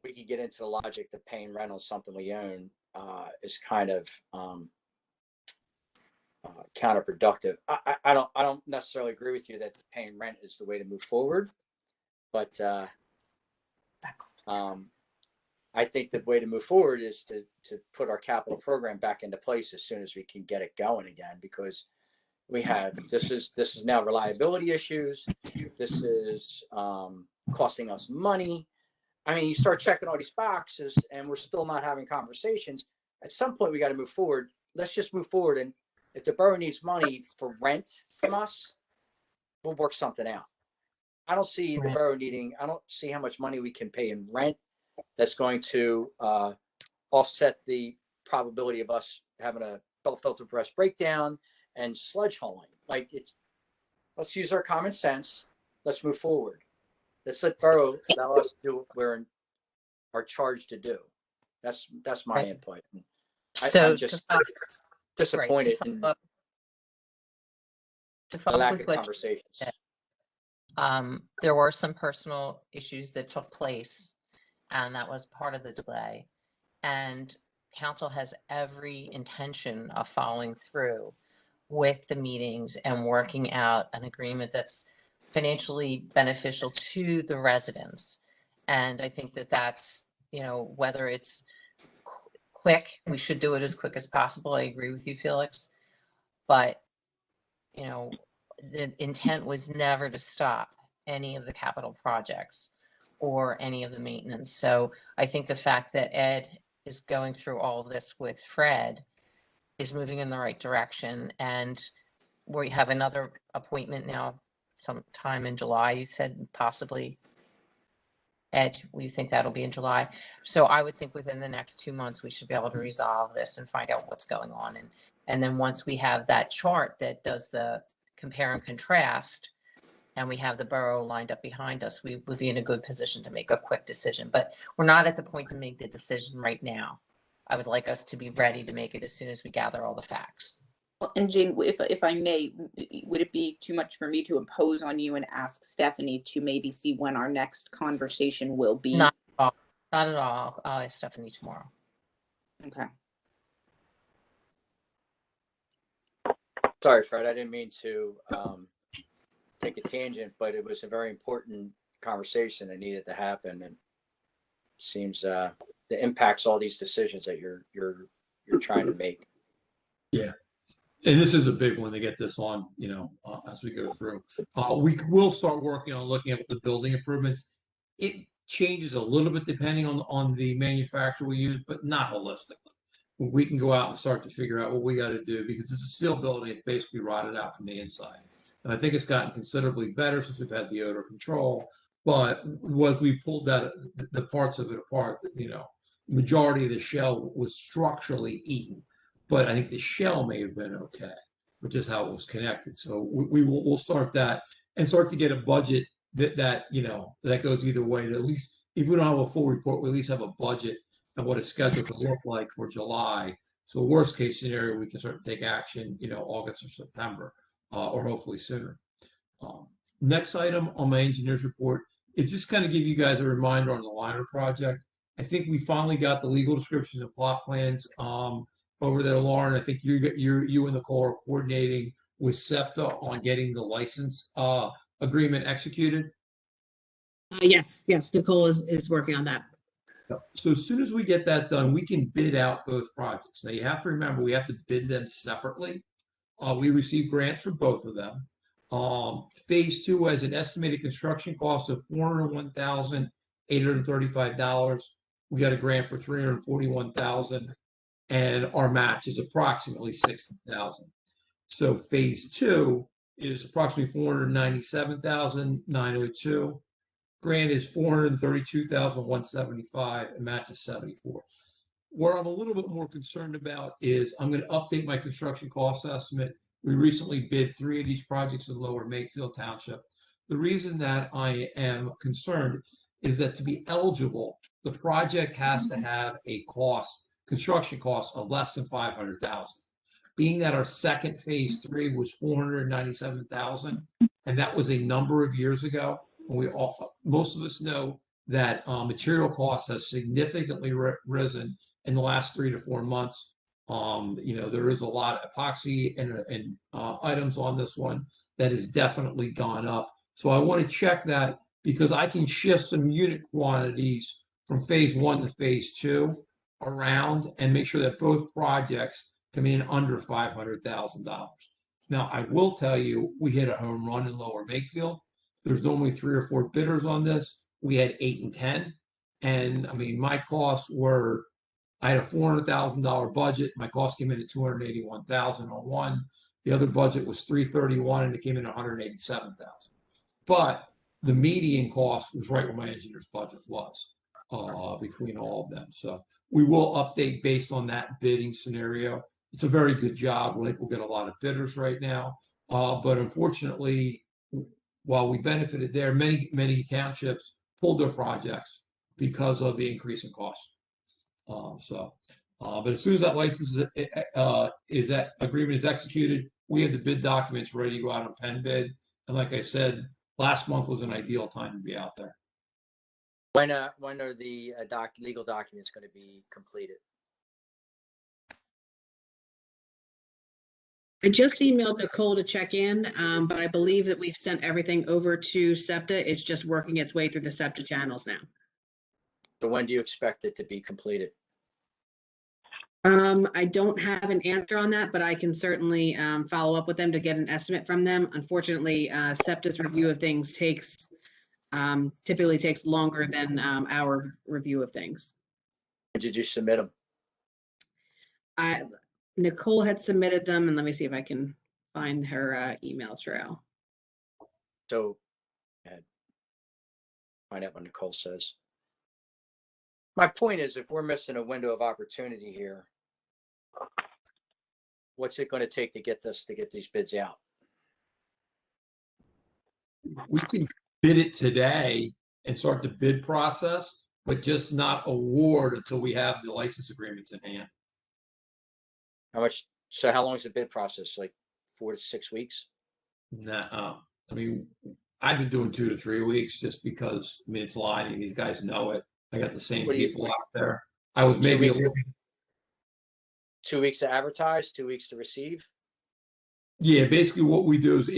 we could get into the logic that paying rent on something we own is kind of counterproductive. I don't necessarily agree with you that paying rent is the way to move forward, but I think the way to move forward is to put our capital program back into place as soon as we can get it going again, because we have this is now reliability issues. This is costing us money. I mean, you start checking all these boxes and we're still not having conversations. At some point we got to move forward. Let's just move forward, and if the borough needs money for rent from us, we'll work something out. I don't see the borough I don't see how much money we can pay in rent that's going to offset the probability of us having a filter press breakdown and sledge hauling. Let's use our common sense. Let's move forward. Let's let borough allow us to do what we're charged to do. That's my input. I'm just disappointed in the lack of conversations. There were some personal issues that took place, and that was part of the delay. And council has every intention of following through with the meetings and working out an agreement that's financially beneficial to the residents. And I think that that's, whether it's quick, we should do it as quick as possible. I agree with you, Felix. But, the intent was never to stop any of the capital projects or any of the maintenance. So I think the fact that Ed is going through all of this with Fred is moving in the right direction. And we have another appointment now sometime in July. You said possibly, Ed, you think that'll be in July? So I would think within the next 2 months, we should be able to resolve this and find out what's going on. And then once we have that chart that does the compare and contrast, and we have the borough lined up behind us, we would be in a good position to make a quick decision. But we're not at the point to make the decision right now. I would like us to be ready to make it as soon as we gather all the facts. Well, and Jane, if I may, would it be too much for me to impose on you and ask Stephanie to maybe see when our next conversation will be? Not at all. I'll ask Stephanie tomorrow. Okay. Sorry, Fred, I didn't mean to take a tangent, but it was a very important conversation that needed to happen, and seems that impacts all these decisions that you're trying to make. Yeah. And this is a big one to get this on, as we go through. We will start working on looking at the building improvements. It changes a little bit depending on the manufacturer we use, but not holistically. We can go out and start to figure out what we got to do because it's a steel building. It's basically rotted out from the inside. And I think it's gotten considerably better since we've had the odor control. But as we pulled the parts of it apart, majority of the shell was structurally eaten. But I think the shell may have been okay, which is how it was connected. So we'll start that and start to get a budget that goes either way. To at least, if we don't have a full report, we at least have a budget and what a schedule could look like for July. So worst case scenario, we can start to take action, August or September, or hopefully sooner. Next item on my engineer's report is just kind of give you guys a reminder on the liner project. I think we finally got the legal descriptions and plot plans over there, Lauren. I think you and Nicole are coordinating with SEPTA on getting the license agreement executed. Yes, Nicole is working on that. So as soon as we get that done, we can bid out both projects. Now you have to remember we have to bid them separately. We received grants for both of them. Phase 2 has an estimated construction cost of $401,835. We got a grant for $341,000, and our match is approximately $60,000. So phase 2 is approximately $497,902. Grant is $432,175, and match is $74,000. What I'm a little bit more concerned about is I'm going to update my construction cost estimate. We recently bid 3 of these projects in Lower Makefield Township. The reason that I am concerned is that to be eligible, the project has to have a construction cost of less than $500,000. Being that our second phase 3 was $497,000, and that was a number of years ago, and most of us know that material costs have significantly risen in the last 3 to 4 months. There is a lot of epoxy and items on this one that has definitely gone up. So I want to check that because I can shift some unit quantities from phase 1 to phase 2 around and make sure that both projects come in under $500,000. Now, I will tell you, we hit a home run in Lower Makefield. There's only 3 or 4 bidders on this. We had 8 and 10. And I mean, my costs were, I had a $400,000 budget. My cost came in at $281,000 on one. The other budget was $331,000 and it came in at $187,000. But the median cost was right where my engineer's budget was between all of them. So we will update based on that bidding scenario. It's a very good job. I think we'll get a lot of bidders right now. But unfortunately, while we benefited there, many townships pulled their projects because of the increase in cost. But as soon as that license that agreement is executed, we have the bid documents ready to go out on pen bid. And like I said, last month was an ideal time to be out there. When are the legal documents going to be completed? I just emailed Nicole to check in, but I believe that we've sent everything over to SEPTA. It's just working its way through the SEPTA channels now. So when do you expect it to be completed? I don't have an answer on that, but I can certainly follow up with them to get an estimate from them. Unfortunately, SEPTA's review of things typically takes longer than our review of things. When did you submit them? Nicole had submitted them, and let me see if I can find her email trail. So, find out what Nicole says. My point is, if we're missing a window of opportunity here, what's it going to take to get these bids out? We can bid it today and start the bid process, but just not award until we have the license agreements in hand. How long is the bid process? Like 4 to 6 weeks? Nah, I mean, I've been doing 2 to 3 weeks just because, I mean, it's lining. These guys know it. I got the same people out there. I was maybe 2 weeks to advertise, 2 weeks to receive. Yeah, basically what we do is,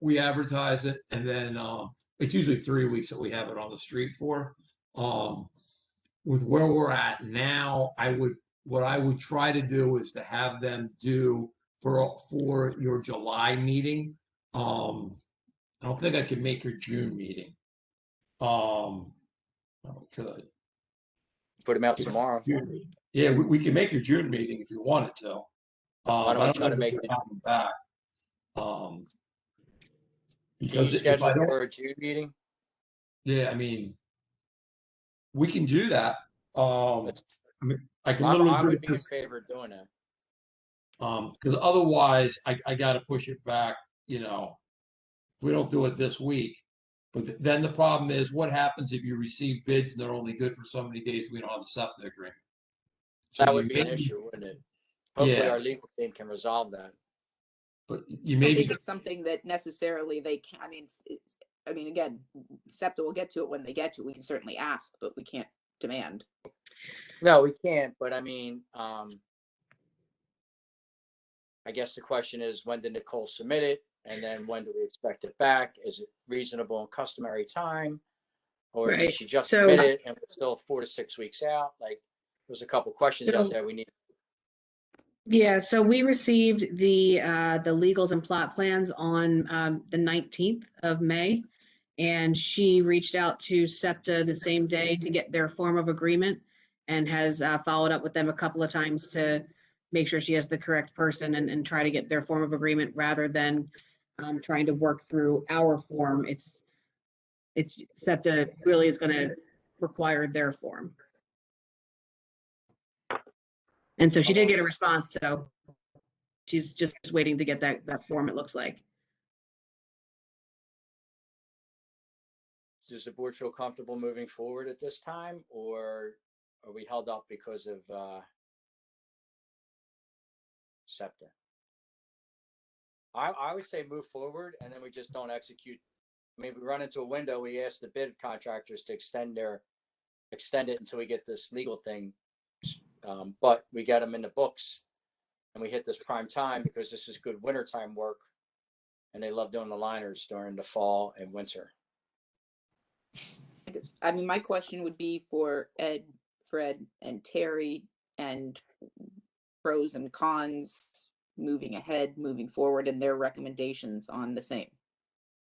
we advertise it, and then it's usually 3 weeks that we have it on the street for. With where we're at now, what I would try to do is to have them do for your July meeting. I don't think I can make your June meeting. I could. Put them out tomorrow. June meeting. Yeah, we can make your June meeting if you wanted to. Why don't we I try don't to know if make we're it? having back. Can you Because if schedule I don't, for a June meeting? yeah, I mean, we can do that. Let's- I mean, I can literally I do would it be in because favor of doing that. otherwise I got to push it back. If we don't do it this week. But then the problem is, what happens if you receive bids and they're only good for so many days? We don't have a SEPTA agreement. So That you would be an may, issue, wouldn't it? Hopefully yeah, our legal team can resolve that. but you I may don't be think it's something that necessarily they can, I mean, again, SEPTA will get to it when they get to it. We can certainly ask, but we can't demand. No, we can't, but I mean, I guess the question is, when did Nicole submit it? And then when do we expect it back? Is it reasonable and customary time? Or did Right. she just So- submit it and we're still 4 to 6 weeks out? Like, there's a couple questions So- out there we need. Yeah, so we received the legals and plot plans on the 19th of May. And she reached out to SEPTA the same day to get their form of agreement and has followed up with them a couple of times to make sure she has the correct person and try to get their form of agreement rather than trying to work through our form. It's SEPTA really is going to require their form. And so she did get a response, so she's just waiting to get that form, it looks like. Does the board feel comfortable moving forward at this time, or are we held up because of SEPTA? I would say move forward, and then we just don't execute. I mean, if we run into a window, we ask the bid contractors to extend it until we get this legal thing. But we get them in the books, and we hit this prime time because this is good wintertime work, and they love doing the liners during the fall and winter. I mean, my question would be for Ed, Fred, and Terry, and pros and cons, moving ahead, moving forward, and their recommendations on the same.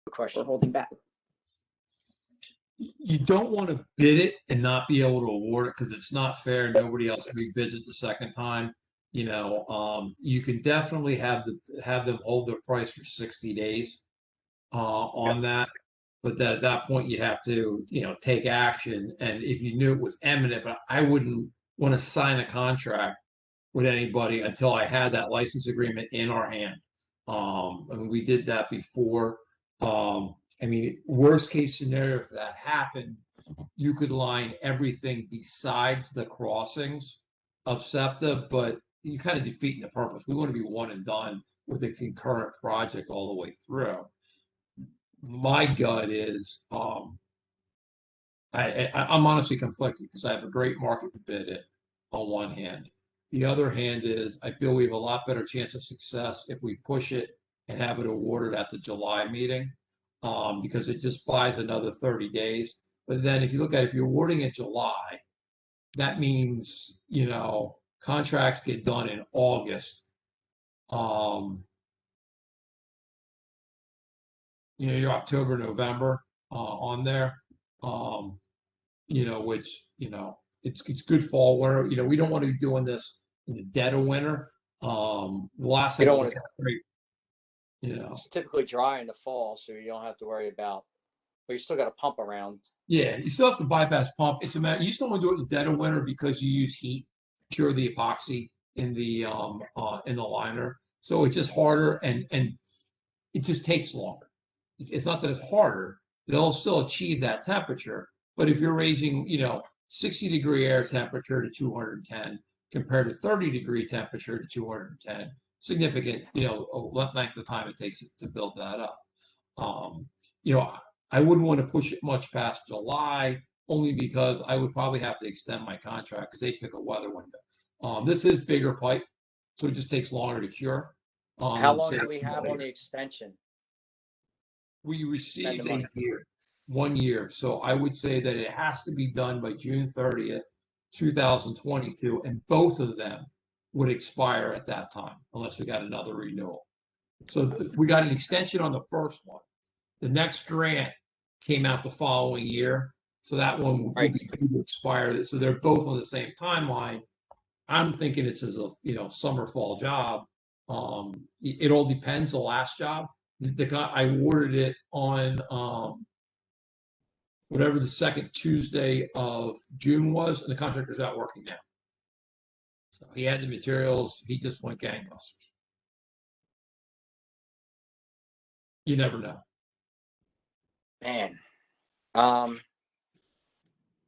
Good question. Or holding back. You don't want to bid it and not be able to award it because it's not fair. Nobody else rebids it the second time. You can definitely have them hold their price for 60 days on that. But at that point, you'd have to, take action. And if you knew it was imminent, but I wouldn't want to sign a contract with anybody until I had that license agreement in our hand. I mean, we did that before. I mean, worst case scenario, if that happened, you could line everything besides the crossings of SEPTA, but you kind of defeating the purpose. We want to be one and done with a concurrent project all the way through. My gut is, I'm honestly conflicted because I have a great market to bid in on one hand. The other hand is I feel we have a lot better chance of success if we push it and have it awarded at the July meeting, because it just buys another 30 days. But then if you look at it, if you're awarding in July, that means, contracts get done in August. Your October, November on there, which, it's good fall winter. We don't want to be doing this in the dead of winter. The last thing don't want to. great, It's typically dry in the fall, so you don't have to worry about. But you still got to pump around. Yeah, you still have to bypass pump. It's a matter. You still want to do it in the dead of winter because you use heat, cure the epoxy in the liner. So it's just harder and it just takes longer. It's not that it's harder. They'll still achieve that temperature. But if you're raising, 60-degree air temperature to 210 compared to 30-degree temperature to 210, significant, length of time it takes to build that up. I wouldn't want to push it much past July, only because I would probably have to extend my contract because they pick a weather window. This is bigger pipe, so it just takes longer to cure. How long say do we it's have on later. the extension? We Spend received the a money. year, 1 year. So I would say that it has to be done by June 30th, 2022, and both of them would expire at that time unless we got another renewal. So we got an extension on the first one. The next grant came out the following year, so that one will Right. be due to expire. So they're both on the same timeline. I'm thinking it's as a summer fall job. It all depends. The last job, the guy I awarded it on whatever the second Tuesday of June was, and the contractor's out working now. So he had the materials. He just went gangbusters. You never know. Man,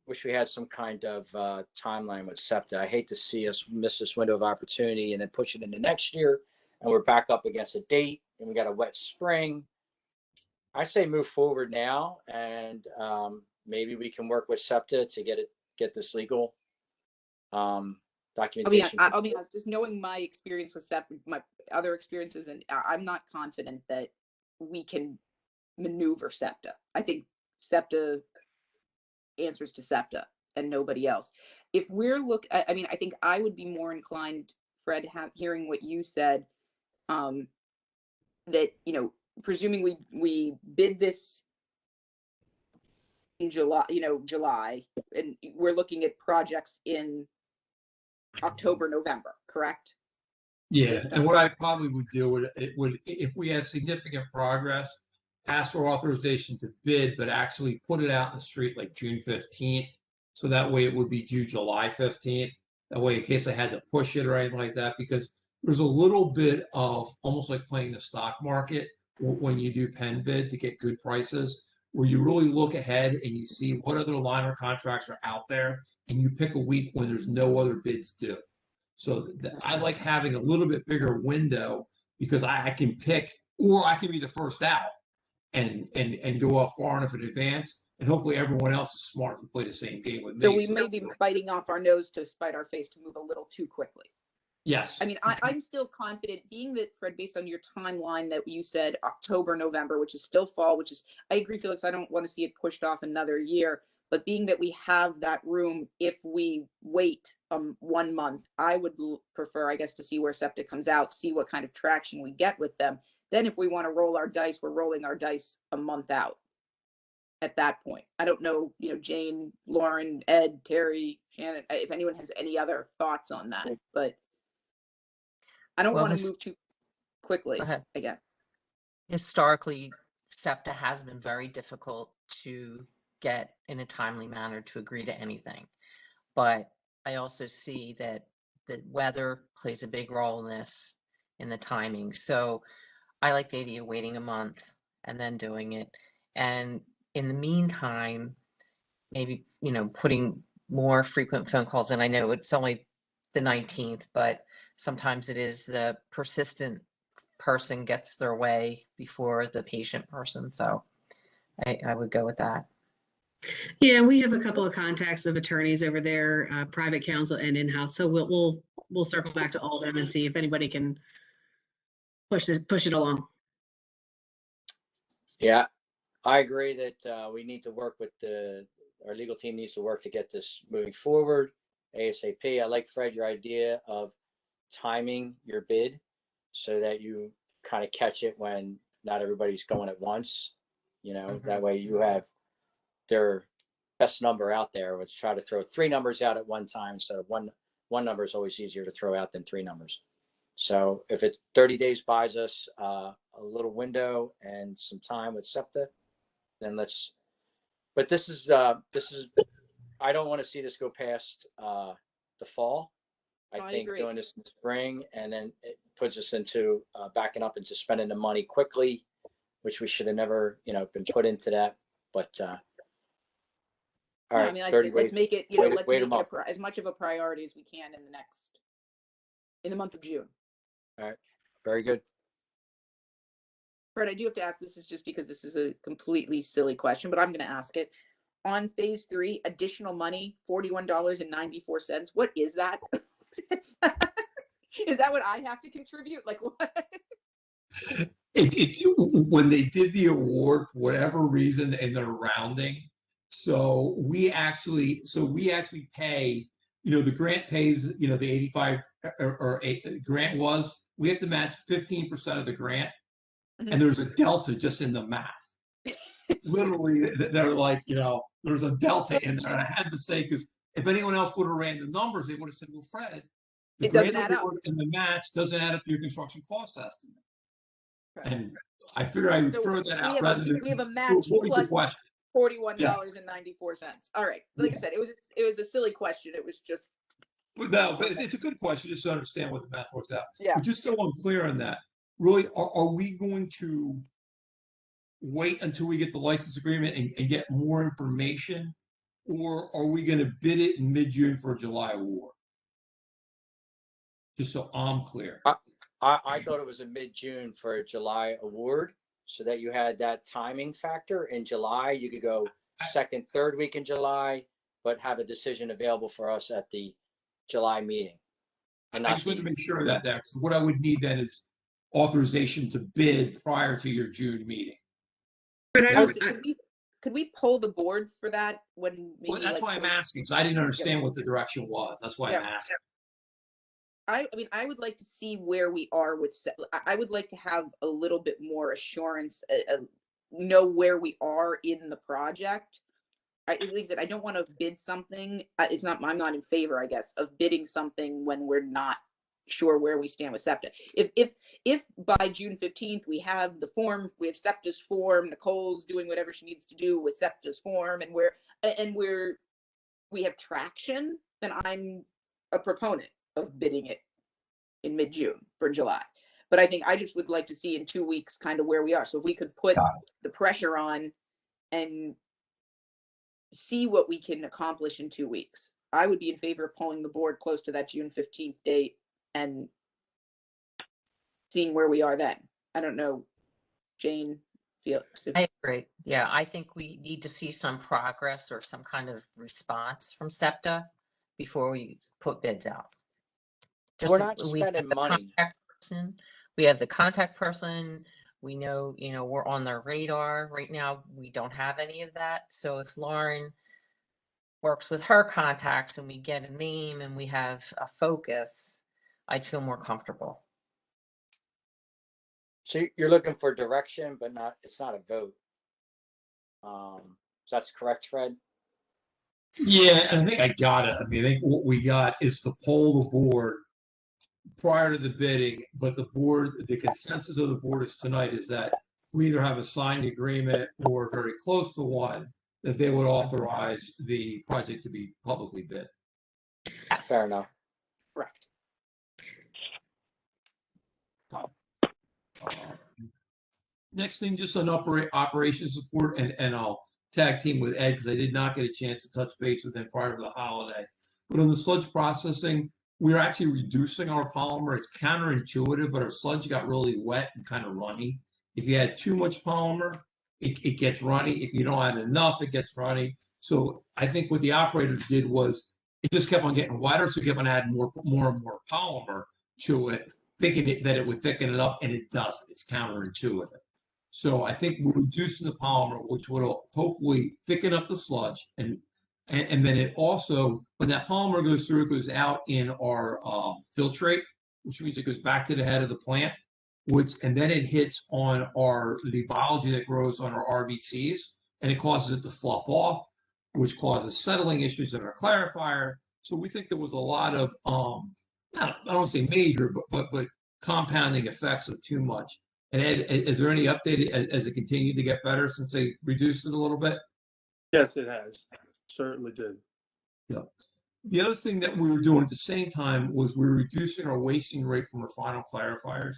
wish we had some kind of timeline with SEPTA. I hate to see us miss this window of opportunity and then push it into next year, and we're back up against a date, and we got a wet spring. I say move forward now, and maybe we can work with SEPTA to get this legal documentation. I'll be honest, just knowing my experience with SEPTA, my other experiences, and I'm not confident that we can maneuver SEPTA. I think SEPTA answers to SEPTA and nobody else. If we're I mean, I think I would be more inclined, Fred, hearing what you said, that, presuming we bid this in July, and we're looking at projects in October, November, correct? Yeah, and what I probably would do if we had significant progress, ask for authorization to bid, but actually put it out in the street like June 15th. So that way it would be due July 15th. That way, in case I had to push it or anything like that, because there's a little bit of almost like playing the stock market when you do pen bid to get good prices, where you really look ahead and you see what other liner contracts are out there, and you pick a week when there's no other bids due. So I like having a little bit bigger window because I can pick, or I can be the first out and go up far enough in advance, and hopefully everyone else is smart to play the same game with me. So we may be biting off our nose to spite our face to move a little too quickly. Yes. I mean, I'm still confident, being that, Fred, based on your timeline that you said October, November, which is still fall, I agree, Felix, I don't want to see it pushed off another year. But being that we have that room, if we wait 1 month, I would prefer, I guess, to see where SEPTA comes out, see what kind of traction we get with them. Then if we want to roll our dice, we're rolling our dice a month out at that point. I don't know, Jane, Lauren, Ed, Terry, Shannon, if anyone has any other thoughts on that, but I don't want to move too quickly, I guess. Historically, SEPTA has been very difficult to get in a timely manner to agree to anything. But I also see that the weather plays a big role in the timing. So I like the idea of waiting a month and then doing it. And in the meantime, maybe, putting more frequent phone calls. And I know it's only the 19th, but sometimes it is the persistent person gets their way before the patient person. So I would go with that. Yeah, we have a couple of contacts of attorneys over there, private counsel and in-house. So we'll circle back to all of them and see if anybody can push it along. Yeah, I agree that we need to work with our legal team needs to work to get this moving forward ASAP. I like, Fred, your idea of timing your bid so that you kind of catch it when not everybody's going at once. That way you have their best number out there. Let's try to throw 3 numbers out at one time instead of one number is always easier to throw out than 3 numbers. So if it's 30 days buys us a little window and some time with SEPTA, then but this is, I don't want to see this go past the fall. I think agree. doing this in the spring, and then it puts us into backing up into spending the money quickly, which we should have never, been put into that. But all right, I mean, I 30 think let's days. make it, Wait let's make a month. it as much of a priority as we can in the month of June. All right, very good. Fred, I do have to ask, this is just because this is a completely silly question, but I'm going to ask it. On phase 3, additional money, $41.94. What is that? Is that what I have to contribute? Like what? It's when they did the award for whatever reason and they're rounding. So we actually pay, the grant pays, the 85 or grant was, we have to match 15% of the grant. Mhm. And there's a delta just in the math. Literally, they're like, there's a delta in there. And I had to say, because if anyone else would have ran the numbers, they would have said, well, Fred, the It doesn't grant add up. award and the match doesn't add up to your construction cost estimate. Right. And I figured I would So throw that we out have rather than we have a to match avoid the plus question. $41.94. All right. Like I Yeah. said, it was a silly question. It was just But no, but it's a good question just to understand what the math works out. yeah. But just so I'm clear on that, really, are we going to wait until we get the license agreement and get more information? Or are we going to bid it in mid-June for a July award? Just so I'm clear. I thought it was a mid-June for a July award, so that you had that timing factor in July. You could go second, third week in July, but have a decision available for us at the July meeting. And I not just want to the, make sure that there, what I would need then is authorization to bid prior to your June meeting. But I I don't, would say, could we pull the board for that when maybe Well, that's like why I'm asking, because I didn't understand what the direction was. That's why I'm Yeah. asking. I mean, I would like to see where we are with. I would like to have a little bit more assurance, know where we are in the project. Like I said, I don't want to bid something. It's not. I'm not in favor, I guess, of bidding something when we're not sure where we stand with SEPTA. If by June 15th we have the form, we have SEPTA's form, Nicole's doing whatever she needs to do with SEPTA's form, and we have traction, then I'm a proponent of bidding it in mid-June for July. But I think I just would like to see in 2 weeks kind of where we are. So if we could put the pressure on and see what we can accomplish in 2 weeks, I would be in favor of pulling the board close to that June 15th date and seeing where we are then. I don't know, Jane, Felix. I agree. Yeah, I think we need to see some progress or some kind of response from SEPTA before we put bids out. we're not We have spending the money. contact person. We have the contact person. We know, we're on their radar. Right now, we don't have any of that. So if Lauren works with her contacts and we get a name and we have a focus, I'd feel more comfortable. So you're looking for direction, but it's not a vote. So that's correct, Fred? Yeah, and I think I got it. I mean, I think what we got is to poll the board prior to the bidding, but the consensus of the board is tonight is that we either have a signed agreement or very close to one, that they would authorize the project to be publicly bid. Yes. Fair enough. Correct. Next thing, just on operations support, and I'll tag team with Ed because I did not get a chance to touch base with him prior to the holiday. But on the sludge processing, we're actually reducing our polymer. It's counterintuitive, but our sludge got really wet and kind of runny. If you add too much polymer, it gets runny. If you don't add enough, it gets runny. So I think what the operators did was it just kept on getting wetter, so it kept on adding more and more polymer to it, thinking that it would thicken it up, and it doesn't. It's counterintuitive. So I think we're reducing the polymer, which will hopefully thicken up the sludge, and then it also, when that polymer goes through, it goes out in our filtrate, which means it goes back to the head of the plant, and then it hits on the biology that grows on our RBCs, and it causes it to fluff off, which causes settling issues in our clarifier. So we think there was a lot of I don't want to say major, but compounding effects of too much. And Ed, is there any update as it continued to get better since they reduced it a little bit? Yes, it has. Certainly did. Yeah. The other thing that we were doing at the same time was we were reducing our wasting rate from our final clarifiers.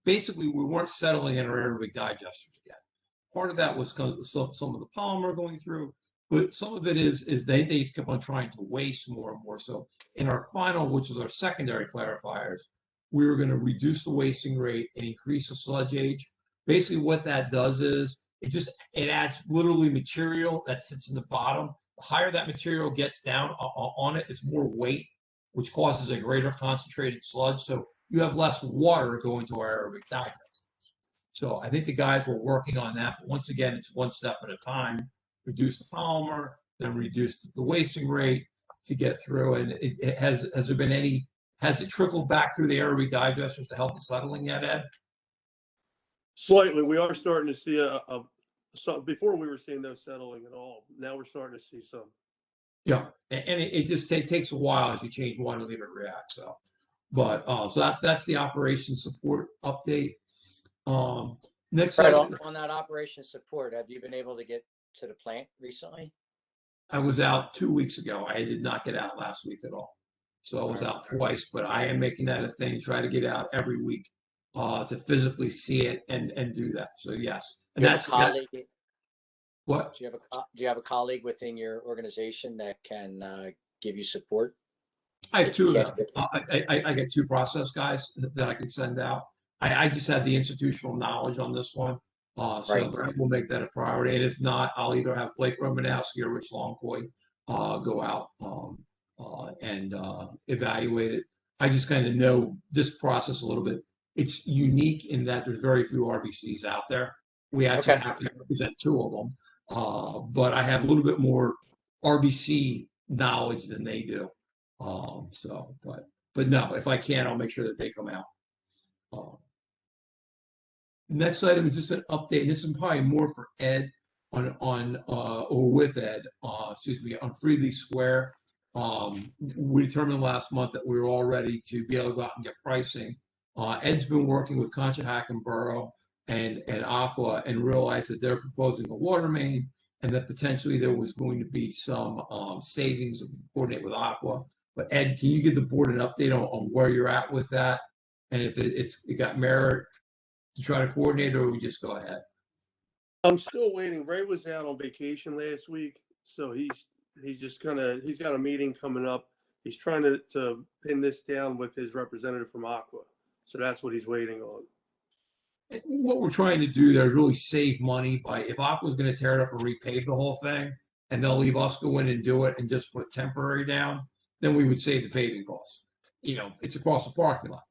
Basically, we weren't settling in our aerobic digesters again. Part of that was some of the polymer going through, but some of it is they just kept on trying to waste more and more. So in our final, which is our secondary clarifiers, we were going to reduce the wasting rate and increase the sludge age. Basically, what that does is it adds literally material that sits in the bottom. The higher that material gets down on it, it's more weight, which causes a greater concentrated sludge. So you have less water going to our aerobic digesters. So I think the guys were working on that. But once again, it's one step at a time. Reduce the polymer, then reduce the wasting rate to get through. And has there been any, has it trickled back through the aerobate digesters to help the settling yet, Ed? Slightly, we are starting to see so before we were seeing no settling at all. Now we're starting to see some. Yeah, and it just takes a while as you change one to leave it react. So, but so that's the operation support update. Next Right item, on that operation support, have you been able to get to the plant recently? I was out 2 weeks ago. I did not get out last week at all. So I was out twice, but I am making that a thing, try to get out every week to physically see it and do that. So yes. And You have that's a colleague, what? do you have a colleague within your organization that can give you support? I have If you two of can't them. I get two process guys that I can send out. I just have the institutional knowledge on this one. So Right. we'll make that a priority. And if not, I'll either have Blake Romanowski or Rich Longcoy go out and evaluate it. I just kind of know this process a little bit. It's unique in that there's very few RBCs out there. We actually Okay. have to represent two of them. But I have a little bit more RBC knowledge than they do. But no, if I can, I'll make sure that they come out. Next item is just an update, and this is probably more for Ed on or with Ed, excuse me, on Freebie Square. We determined last month that we were all ready to be able to go out and get pricing. Ed's been working with Conshohocken Borough and Aqua and realized that they're proposing a water main and that potentially there was going to be some savings if we coordinate with Aqua. But Ed, can you give the board an update on where you're at with that? And if it got merit to try to coordinate, or we just go ahead? I'm still waiting. Ray was out on vacation last week, so he's just he's got a meeting coming up. He's trying to pin this down with his representative from Aqua. So that's what he's waiting on. What we're trying to do there is really save money by, if Aqua's going to tear it up and repave the whole thing, and they'll leave us go in and do it and just put temporary down, then we would save the paving costs. It's across the parking lot.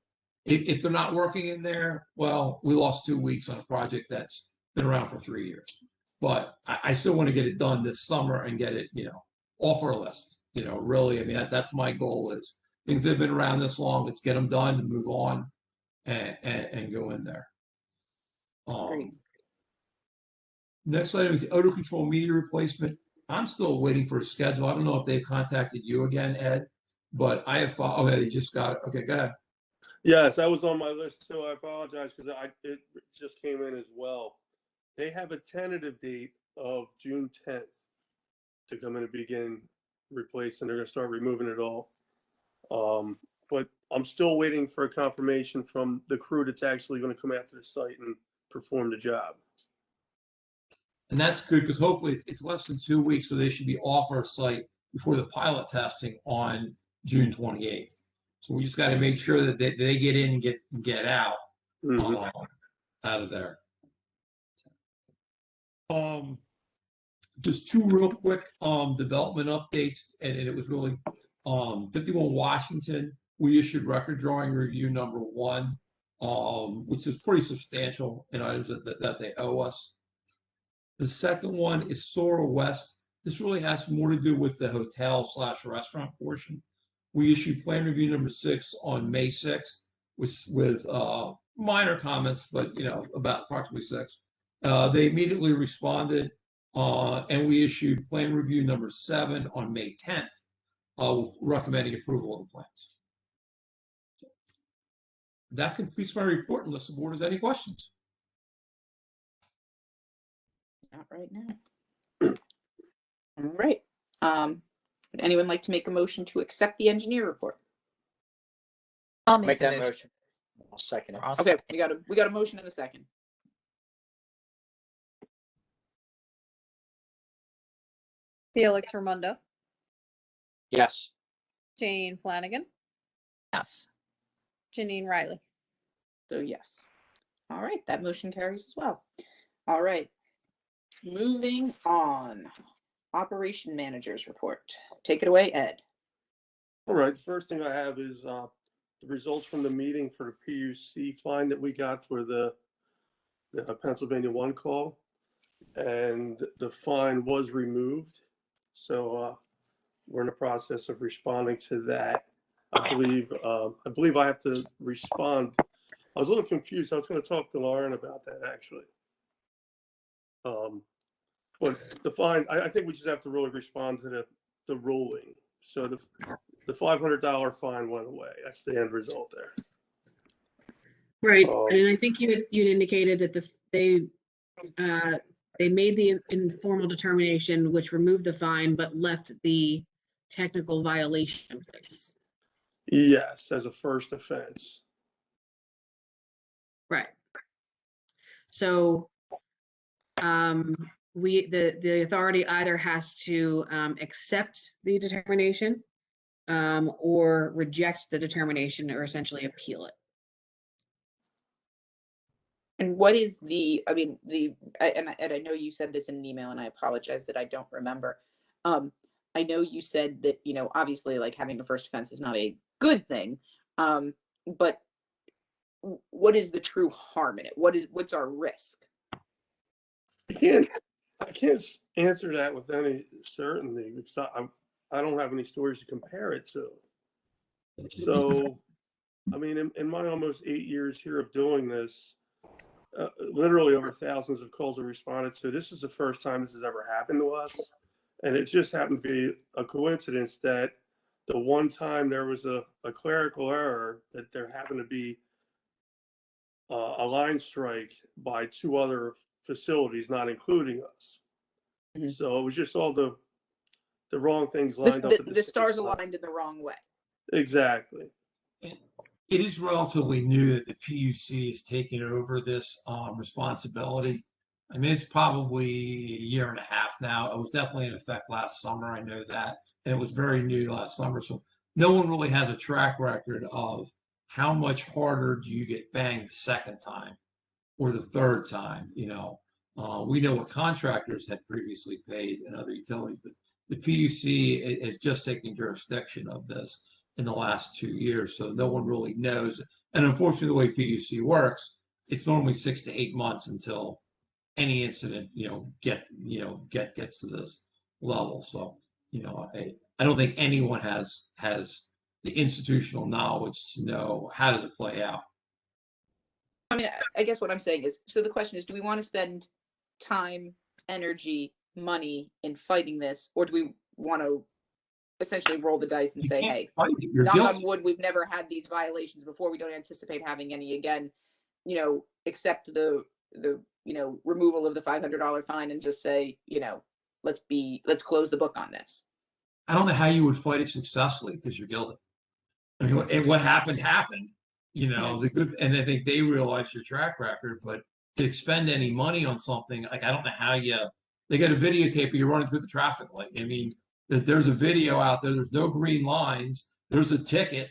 If they're not working in there, well, we lost 2 weeks on a project that's been around for 3 years. But I still want to get it done this summer and get it, off our list. Really, I mean, that's my goal is things that have been around this long, let's get them done and move on and go in there. Great. Next item is the odor control meter replacement. I'm still waiting for a schedule. I don't know if they've contacted you again, Ed, but I have, oh, yeah, you just got it. Okay, go ahead. Yes, that was on my list too. I apologize because it just came in as well. They have a tentative date of June 10th to come in and begin replacing. They're going to start removing it all. But I'm still waiting for a confirmation from the crew that's actually going to come out to the site and perform the job. And that's good because hopefully it's less than 2 weeks, so they should be off our site before the pilot testing on June 28th. So we just got to make sure that they get in and get out out of there. Just two real quick development updates, and it was really 51 Washington. We issued record drawing review number 1, which is pretty substantial in items that they owe us. The second one is Sora West. This really has more to do with the hotel/restaurant portion. We issued plan review number 6 on May 6th with minor comments, but about approximately 6. They immediately responded, and we issued plan review number 7 on May 10th, recommending approval of the plans. That completes my report unless the board has any questions. Not right now. All right. Would anyone like to make a motion to accept the engineer report? I'll Make make the that motion. motion. I'll second it. I'll Okay, second. we got a motion and a second. Felix Raimondo, Yes. Jane Flanagan, Yes. Janine Riley. So yes. All right, that motion carries as well. All right. Moving on. Operation Manager's Report. Take it away, Ed. All right, first thing I have is the results from the meeting for the PUC fine that we got for the Pennsylvania 1 call, and the fine was removed. So we're in the process of responding to that. I believe I have to respond. I was a little confused. I was going to talk to Lauren about that actually. But the fine, I think we just have to really respond to the ruling. So the $500 fine went away. That's the end result there. Right, and I think you'd indicated that they made the informal determination, which removed the fine, but left the technical violation in place. Yes, as a first offense. Right. So, the authority either has to accept the determination, or reject the determination, or essentially appeal it. And what is I mean, and I know you said this in an email, and I apologize that I don't remember. I know you said that, obviously, like, having a first offense is not a good thing. But what is the true harm in it? What's our risk? I can't answer that with any certainty because I don't have any stories to compare it to. So, I mean, in my almost 8 years here of doing this, literally over thousands of calls are responded to. This is the first time this has ever happened to us. And it just happened to be a coincidence that the one time there was a clerical error, that there happened to be a line strike by 2 other facilities, not including us. Mm-hmm. So it was just all the wrong things lined up. The stars aligned in the wrong way. Exactly. It is relatively new that the PUC is taking over this responsibility. I mean, it's probably a year and a half now. It was definitely in effect last summer. I know that. And it was very new last summer. So no one really has a track record of how much harder do you get banged the second time or the third time. We know what contractors had previously paid and other utilities, but the PUC is just taking jurisdiction of this in the last 2 years. So no one really knows. And unfortunately, the way PUC works, it's normally 6 to 8 months until any incident, gets to this level. So, I don't think anyone has the institutional knowledge to know how does it play out. I mean, I guess what I'm saying is, so the question is, do we want to spend time, energy, money in fighting this, or do we want to essentially roll the dice and say, hey, knock on wood, we've never had these violations before. We don't anticipate having any again, except the removal of the $500 fine, and just say, let's close the book on this. I don't know how you would fight it successfully because you're guilty. I mean, what happened, the good, and I think they realize your track record, but to expend any money on something, like, I don't know how they got a videotape of you running through the traffic light. I mean, there's a video out there, there's no green lines, there's a ticket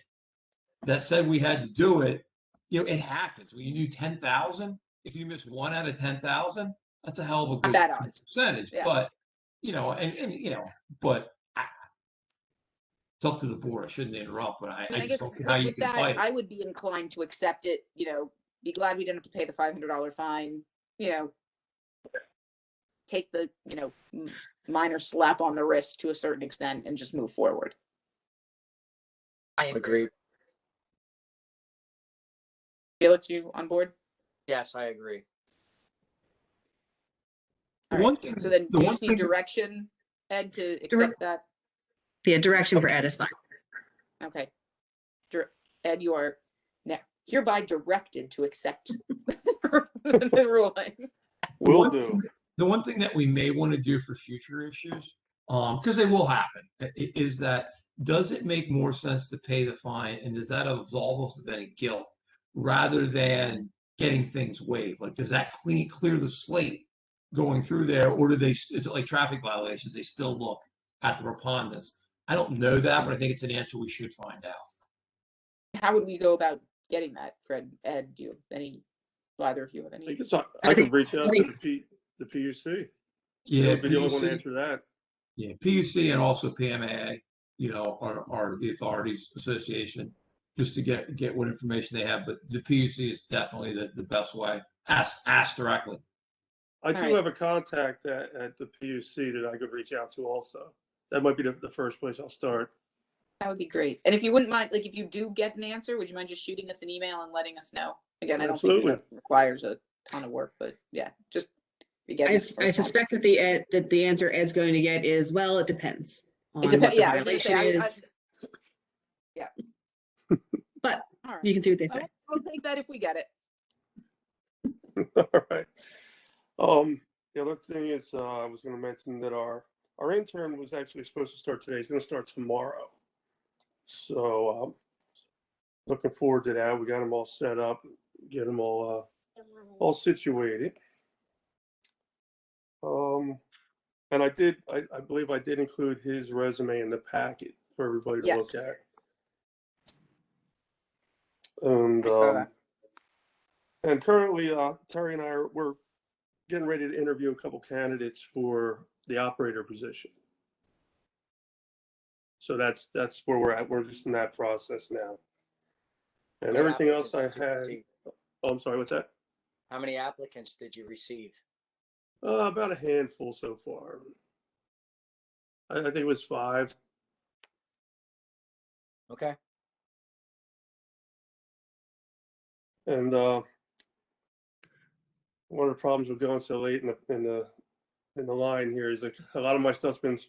that said we had to do it. It happens. When you do 10,000, if you miss 1 out of 10,000, that's a hell of a good percentage. Yeah. But, but it's up to the board. I shouldn't interrupt, but I just don't see how you can fight it. I would be inclined to accept it, be glad we didn't have to pay the $500 fine, take the, minor slap on the wrist to a certain extent and just move forward. I agree. Felix, you on board? Yes, I agree. Right. So then do you see direction, Ed, to accept that? Yeah, direction for Ed is fine. Okay. Ed, you are now hereby directed to accept the ruling. Will do. The one thing that we may want to do for future issues, because they will happen, is that does it make more sense to pay the fine, and does that absolve us of any guilt rather than getting things waived? Like, does that clear the slate going through there, or is it like traffic violations? They still look at the preponderance. I don't know that, but I think it's an answer we should find out. How would we go about getting that, Fred? Ed, do you have either of you have any? I could reach out to the PUC. Yeah, They'll be the only one to answer that. Yeah, PUC and also PMAA, are the authorities association, just to get what information they have. But the PUC is definitely the best way. ask directly. I do right. have a contact at the PUC that I could reach out to also. That might be the first place I'll start. That would be great. And if you wouldn't mind, like if you do get an answer, would you mind just shooting us an email and letting us know? Again, I don't think Absolutely. that requires a ton of work, but yeah, just if you get I it. I suspect that the answer Ed's going to get is, well, it depends on It what the yeah, I was gonna violation say, is, yeah. but All right. you can see what they say. We'll take that if we get it. All right. The other thing is, I was going to mention that our intern was actually supposed to start today. He's going to start tomorrow. So, looking forward to that. We got him all set up, get him all situated. And I believe I did include his resume in the packet for everybody to look Yes. at. And I saw that. and currently, Terry and we're getting ready to interview a couple candidates for the operator position. So that's where we're at. We're just in that process now. And How many everything else I applicants did you had. receive? Oh, I'm sorry. What's that? How many applicants did you receive? About a handful so far. I think it was 5. Okay. And one of the problems with going so late in the line here is like a lot of my stuff's been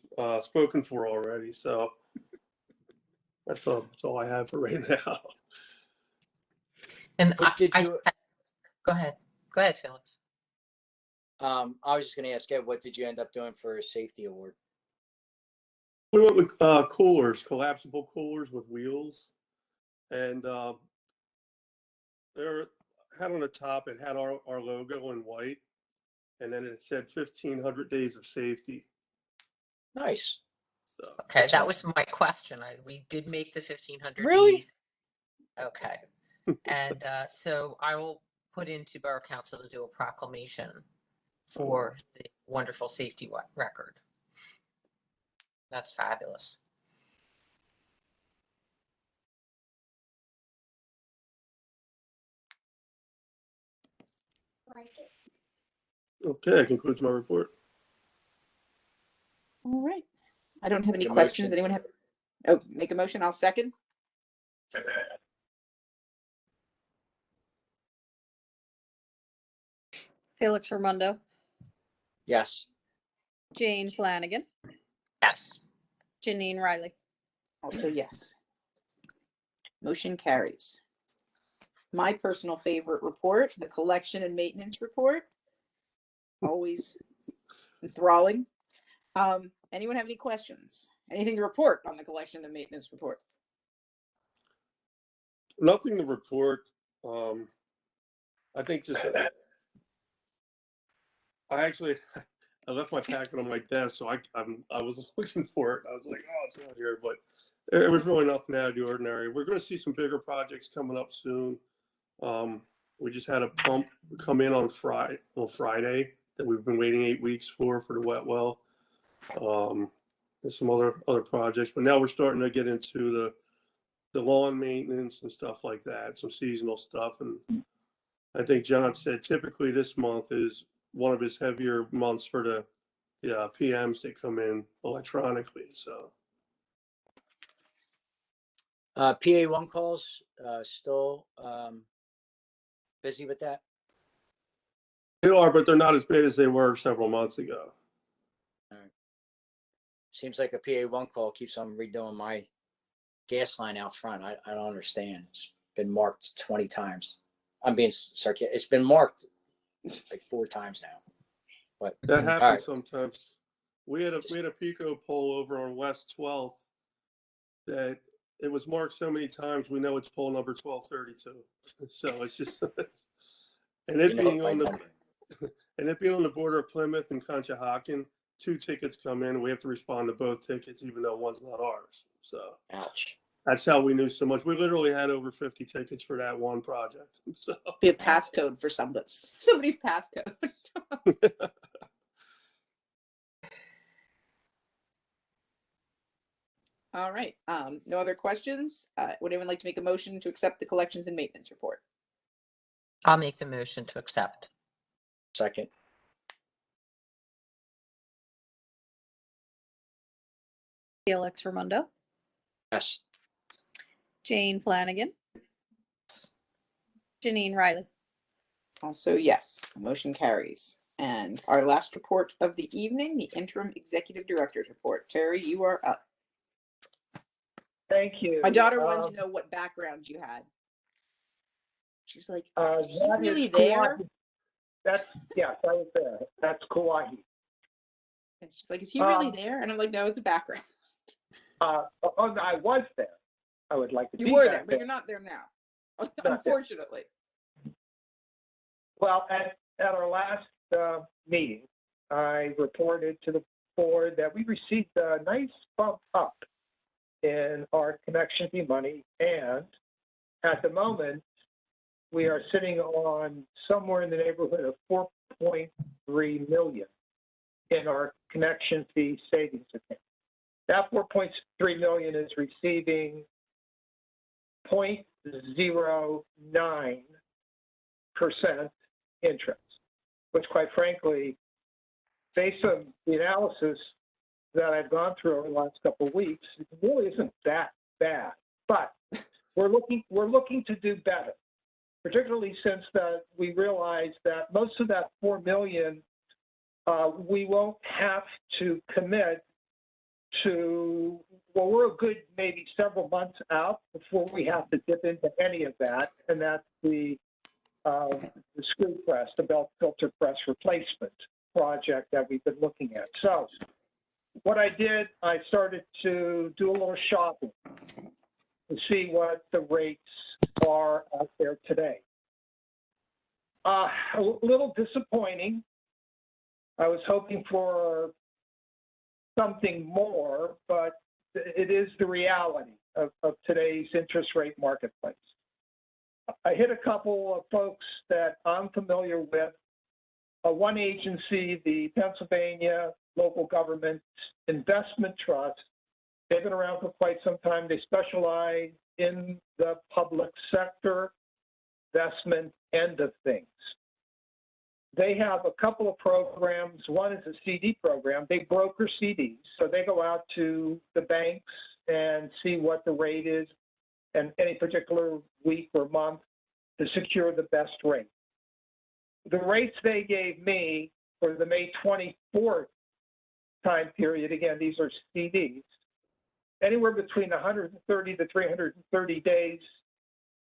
spoken for already. So that's all I have for right now. And What did you? go ahead. Go ahead, Felix. I was just going to ask Ed, what did you end up doing for a safety award? We went with coolers, collapsible coolers with wheels, and there had on the top, it had our logo in white, and then it said 1,500 days of safety. Nice. So Okay, that was my question. We did make the 1,500 Really? days. Okay. And so I will put into Borough Council to do a proclamation for the wonderful safety record. That's fabulous. okay, that concludes my report. All right. I don't have any Make a questions. motion. Anyone have? Oh, make a motion. I'll second. Felix Raimondo, Yes. Jane Flanagan, Yes. Janine Riley. Also, yes. Motion carries. My personal favorite report, the collection and maintenance report. Always enthralling. Anyone have any questions? Anything to report on the collection and maintenance report? Nothing to report. I think just I left my packet on my desk, so I was looking for it. I was like, oh, it's not here, but it was really nothing out of the ordinary. We're going to see some bigger projects coming up soon. We just had a pump come in on Friday that we've been waiting 8 weeks for the wet well. There's some other projects, but now we're starting to get into the lawn maintenance and stuff like that, some seasonal stuff. And I think John said typically this month is one of his heavier months for the PMs that come in electronically. So PA1 calls, still busy with that? they are, but they're not as bad as they were several months ago. All right. Seems like a PA1 call keeps on redoing my gas line out front. I don't understand. It's been marked 20 times. I'm being sarcastic. It's been marked like 4 times now. But That all happens right. sometimes. We had a Pico pole over on West 12th that it was marked so many times we know it's pole number 1232. So it's just and it being on the border of Plymouth and Conshohocken, 2 tickets come in. We have to respond to both tickets, even though one's not ours. So Ouch. that's how we knew so much. We literally had over 50 tickets for that one project. So Be a passcode for somebody's passcode. All right. No other questions? Would anyone like to make a motion to accept the collections and maintenance report? I'll make the motion to accept. Second. Felix Raimondo, Yes. Jane Flanagan, Janine Riley. Also, yes, motion carries. And our last report of the evening, the interim executive director's report. Terry, you are up. Thank you. My daughter wanted to know what background you had. She's like, is he that really is there? Kauai. That's, yes, I was there. That's Kauai. And she's like, is he really there? And I'm like, no, it's a background. Oh, no, I was there. I would like to You be were back there, but you're not there now. there. Unfortunately. Well, at our last meeting, I reported to the board that we received a nice bump up in our connection fee money, and at the moment, we are sitting on somewhere in the neighborhood of 4.3 million in our connection fee savings account. That 4.3 million is receiving 0.09% interest, which quite frankly, based on the analysis that I've gone through over the last couple of weeks, it really isn't that bad. But we're looking to do better, particularly since that we realize that most of that 4 million, we won't have to commit to, well, we're a good maybe several months out before we have to dip into any of that, and that's the screw press, the belt filter press replacement project that we've been looking at. So what I did, I started to do a little shopping to see what the rates are out there today. A little disappointing. I was hoping for something more, but it is the reality of today's interest rate marketplace. I hit a couple of folks that I'm familiar with. One agency, the Pennsylvania Local Government Investment Trust, they've been around for quite some time. They specialize in the public sector investment end of things. They have a couple of programs. One is a CD program. They broker CDs. So they go out to the banks and see what the rate is in any particular week or month to secure the best rate. The rates they gave me for the May 24th time period, again, these are CDs, anywhere between 130 to 330 days,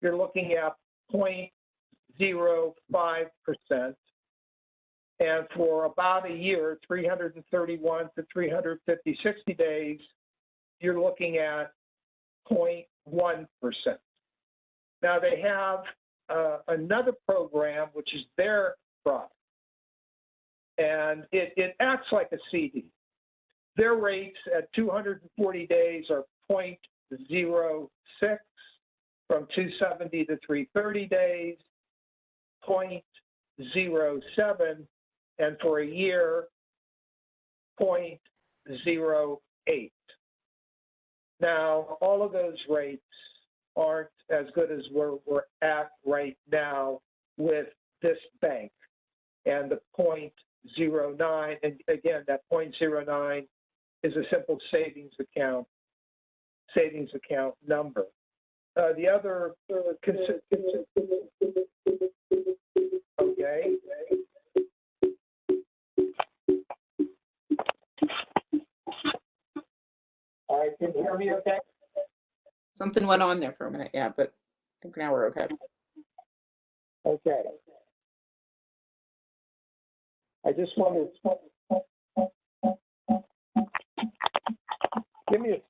you're looking at 0.05%. And for about a year, 331 to 350, 60 days, you're looking at 0.1%. Now they have another program, which is their product, and it acts like a CD. Their rates at 240 days are 0.06, from 270 to 330 days, 0.07, and for a year, 0.08. Now, all of those rates aren't as good as we're at right now with this bank and the 0.09. And again, that 0.09 is a simple savings account number. The other, okay. All right, can you hear me okay? Something went on there for a minute, yeah, but I think now we're okay. Okay. I just wanted to give me a.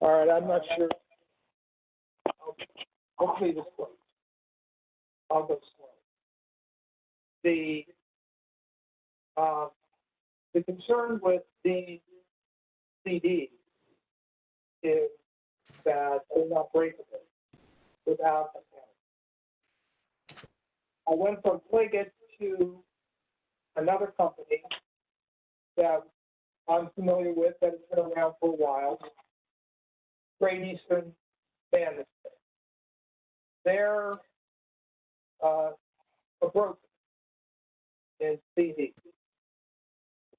All right, I'm not sure. Hopefully this works. I'll go slow. The concern with the CD is that they're not breakable without a count. I went from Pliget to another company that I'm familiar with that has been around for a while. Great Eastern Management. They're a broker in CD,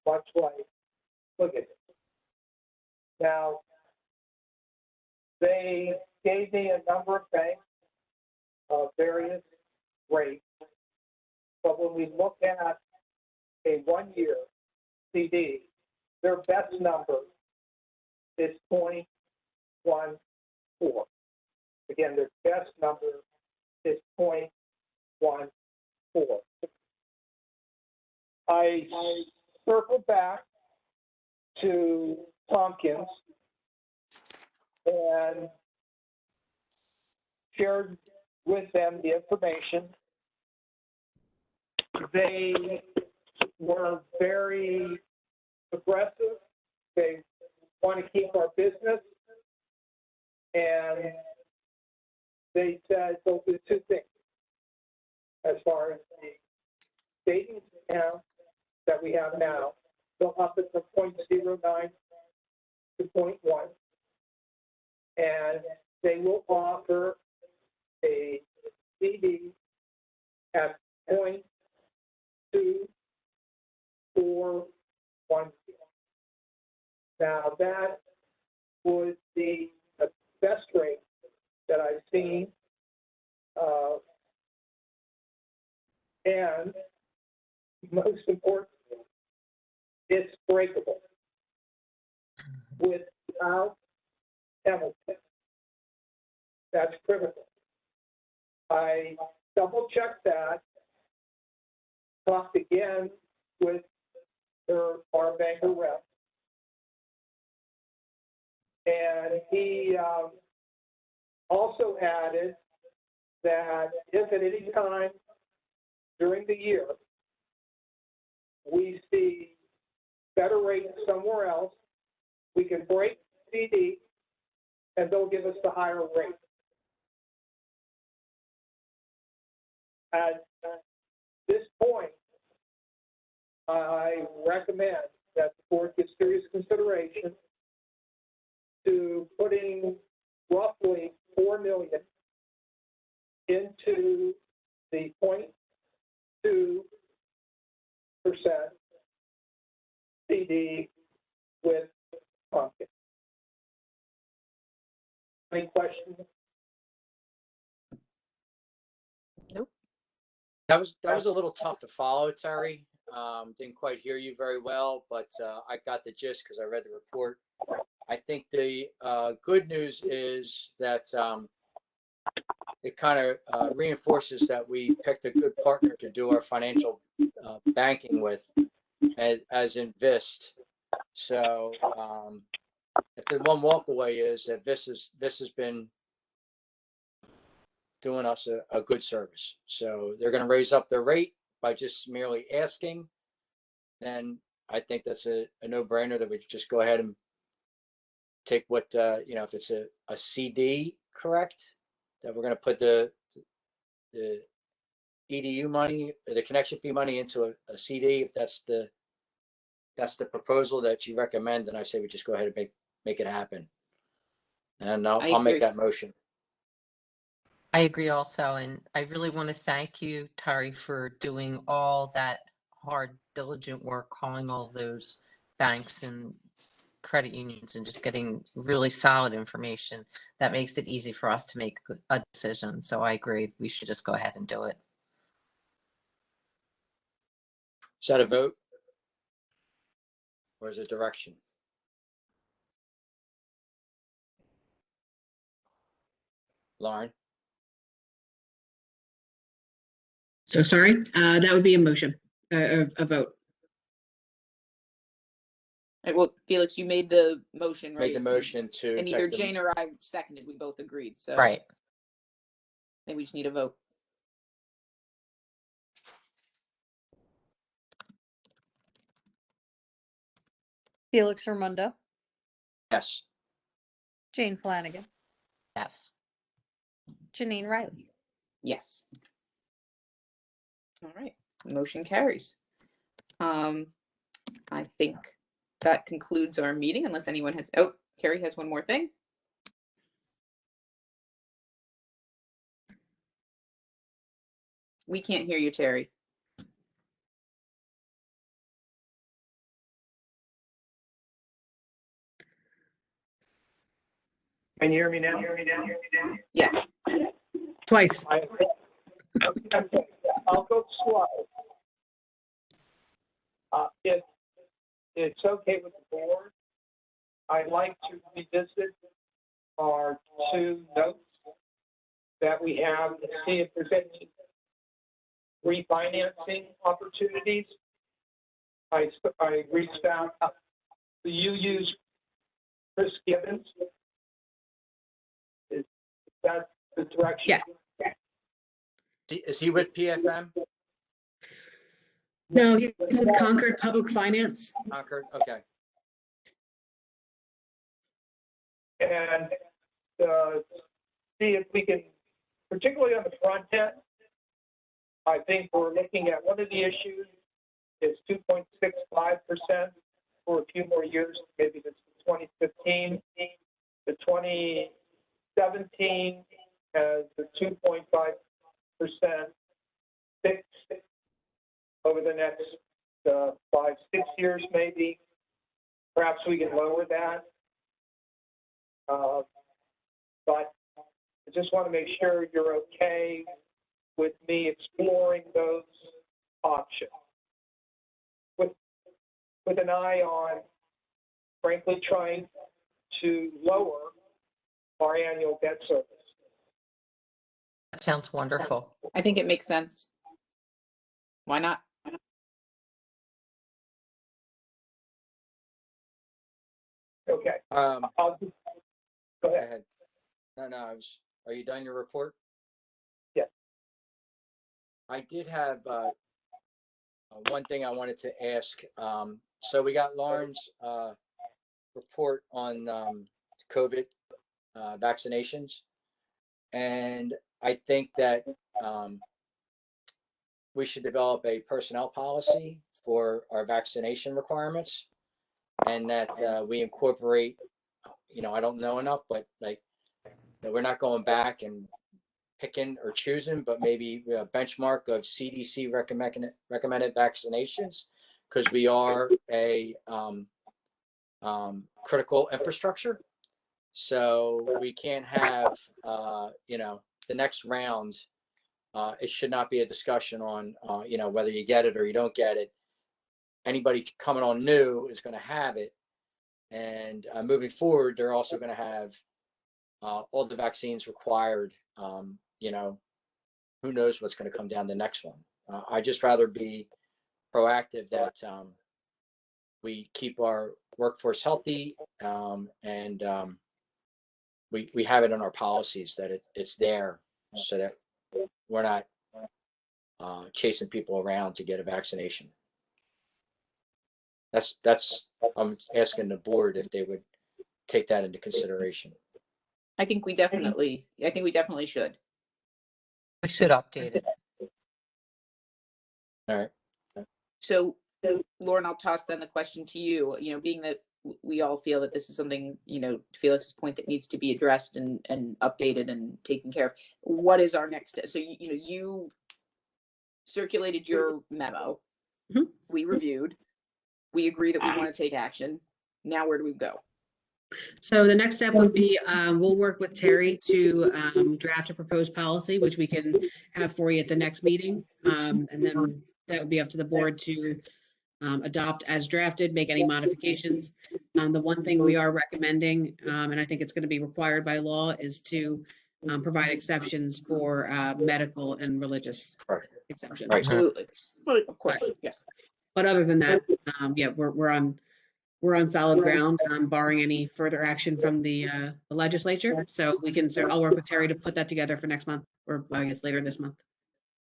much like, look at it. Now, they gave me a number of banks of various rates, but when we look at a 1-year CD, their best number is 0.14. Again, their best number is 0.14. I circled back to Tompkins and shared with them the information. They were very aggressive. They want to keep our business. And they said, they'll do two things. As far as the savings account that we have now, they'll up it from 0.09 to 0.1. And they will offer a CD at 0.241. Now that would be the best rate that I've seen. And most importantly, it's breakable without penalty. That's critical. I double checked that, talked again with our banker rep, and he also added that if at any time during the year we see better rates somewhere else, we can break CD and they'll give us the higher rate. At this point, I recommend that the board give serious consideration to putting roughly $4 million into the 0.2% CD with Pumpkin. Any questions? Nope. That was a little tough to follow, Terry. Didn't quite hear you very well, but I got the gist because I read the report. I think the good news is that it kind of reinforces that we picked a good partner to do our financial banking with, as in Vist. So if the one walkaway is that Vist has been doing us a good service. So they're going to raise up their rate by just merely asking. Then I think that's a no-brainer that we just go ahead and take what, if it's a CD, correct? That we're going to put the EDU money, the connection fee money into a CD. If that's the proposal that you recommend, then I say we just go ahead and make it happen. And I'll make that motion. I agree also, and I really want to thank you, Terry, for doing all that hard, diligent work, calling all those banks and credit unions and just getting really solid information that makes it easy for us to make a decision. So I agree, we should just go ahead and do it. Is that a vote? Or is it direction? Lauren? So sorry, that would be a motion, a vote. All right, well, Felix, you made the motion, right? Made the motion to. And either Jane or I seconded. We both agreed. So right. Then we just need a vote. Felix Raimondo, Yes. Jane Flanagan, Yes. Janine Riley. Yes. All right. Motion carries. I think that concludes our meeting unless anyone has, Carrie has one more thing. We can't hear you, Terry. Can you hear me now? Yes. Twice. Okay, I'll go slow. If it's okay with the board, I'd like to revisit our two notes that we have to see if there's any refinancing opportunities. I reached out, you use Chris Gibbons? Is that the direction? Yeah. Is he with PFM? No, he's with Concord Public Finance. Concord, okay. And see if we can, particularly on the front end, I think we're looking at one of the issues is 2.65% for a few more years, maybe this is 2015. The 2017 has the 2.5% fixed over the next 5-6 years, maybe. Perhaps we can lower that. But I just want to make sure you're okay with me exploring those options with an eye on, frankly, trying to lower our annual debt service. That sounds wonderful. I think it makes sense. Why not? Okay. I'll just, go Go ahead. ahead. No, are you done your report? Yes. I did have one thing I wanted to ask. So we got Lauren's report on COVID vaccinations. And I think that we should develop a personnel policy for our vaccination requirements, and that we incorporate, I don't know enough, but like that we're not going back and picking or choosing, but maybe a benchmark of CDC recommended vaccinations, because we are a critical infrastructure. So we can't have, the next round, it should not be a discussion on, whether you get it or you don't get it. Anybody coming on new is going to have it. And moving forward, they're also going to have all the vaccines required. Who knows what's going to come down the next one. I just rather be proactive that we keep our workforce healthy, and we have it in our policies that it's there, so that we're not chasing people around to get a vaccination. That's I'm asking the board if they would take that into consideration. I think we definitely should. We should update it. All right. So, Lauren, I'll toss then the question to you. Being that we all feel that this is something, to Felix's point, that needs to be addressed and updated and taken care of. What is our next step? So, you circulated your memo. Mhm. We reviewed. We agree that we want to take action. Now, where do we go? So the next step would be, we'll work with Terry to draft a proposed policy, which we can have for you at the next meeting. And then that would be up to the board to adopt as drafted, make any modifications. The one thing we are recommending, and I think it's going to be required by law, is to provide exceptions for medical and religious exceptions. Right. Absolutely. Of course. Yeah. But other than that, yeah, we're on solid ground, barring any further action from the legislature. So I'll work with Terry to put that together for next month, or I guess later this month.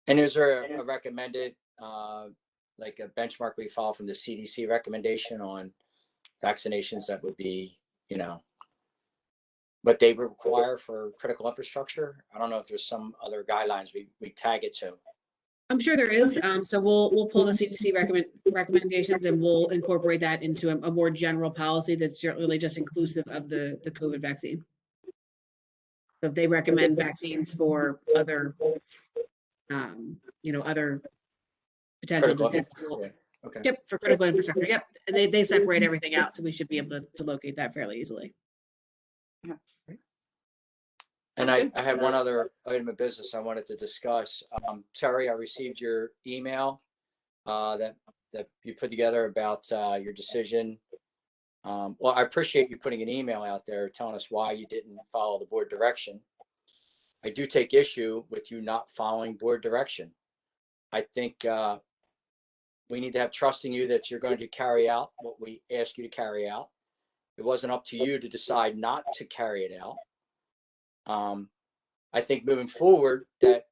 And is there a recommended, like a benchmark we follow from the CDC recommendation on vaccinations that would be, what they require for critical infrastructure? I don't know if there's some other guidelines we tag it to. I'm sure there is. So we'll pull the CDC recommendations, and we'll incorporate that into a more general policy that's really just inclusive of the COVID vaccine. So if they recommend vaccines for other other potential Critical diseases. infrastructure, yeah, okay. Yep, for critical infrastructure. Yep. And they separate everything out, so we should be able to locate that fairly easily. And I had one other item of business I wanted to discuss. Terry, I received your email that you put together about your decision. Well, I appreciate you putting an email out there telling us why you didn't follow the board direction. I do take issue with you not following board direction. I think we need to have trust in you that you're going to carry out what we ask you to carry out. It wasn't up to you to decide not to carry it out. I think moving forward, that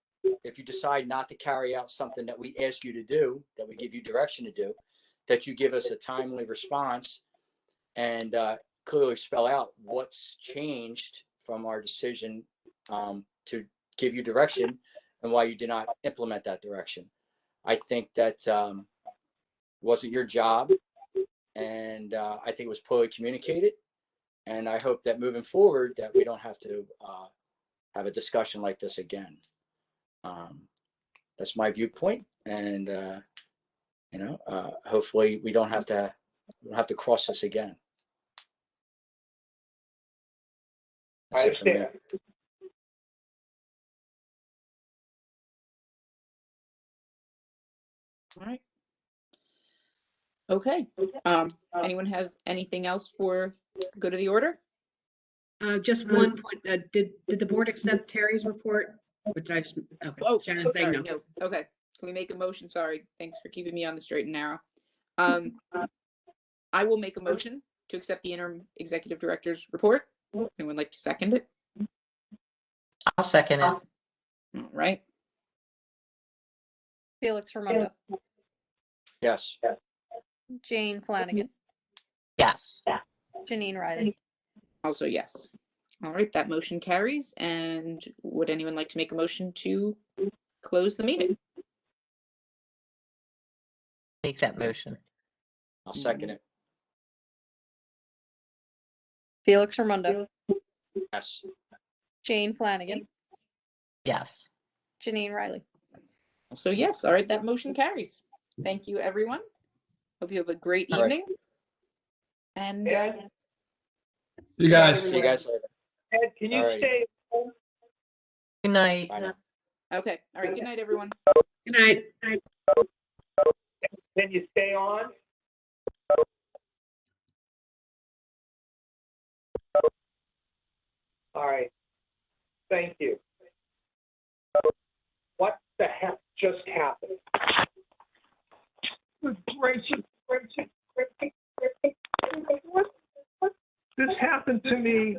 if you decide not to carry out something that we ask you to do, that we give you direction to do, that you give us a timely response and clearly spell out what's changed from our decision to give you direction and why you did not implement that direction. I think that wasn't your job, and I think it was poorly communicated. And I hope that moving forward that we don't have to have a discussion like this again. That's my viewpoint, and hopefully we don't have to cross this again. I That's it for me. understand. All right. Okay. Anyone have anything else for go to the order? Just one point. Did the board accept Terry's report? Which I just okay. Oh, Shannon's saying sorry, no. no. Okay. Can we make a motion? Sorry. Thanks for keeping me on the straight and narrow. I will make a motion to accept the interim executive director's report. Anyone like to second it? I'll second it. All right. Felix Raimondo, Yes. Jane Flanagan, Yes. Janine Riley. Also, yes. All right. That motion carries. And would anyone like to make a motion to close the meeting? Make that motion. I'll second it. Felix Raimondo, Yes. Jane Flanagan, Yes. Janine Riley. Also, yes. All right. That motion carries. Thank you, everyone. Hope you have a great All right. evening. And You guys. See you guys later. Ed, can you All right. stay home? Good night. Bye now. okay. All right. Good night, everyone. Good night. Can you stay on? All right. Thank you. What the heck just happened? Good gracious, gracious, gracious, gracious. What? This happened to me.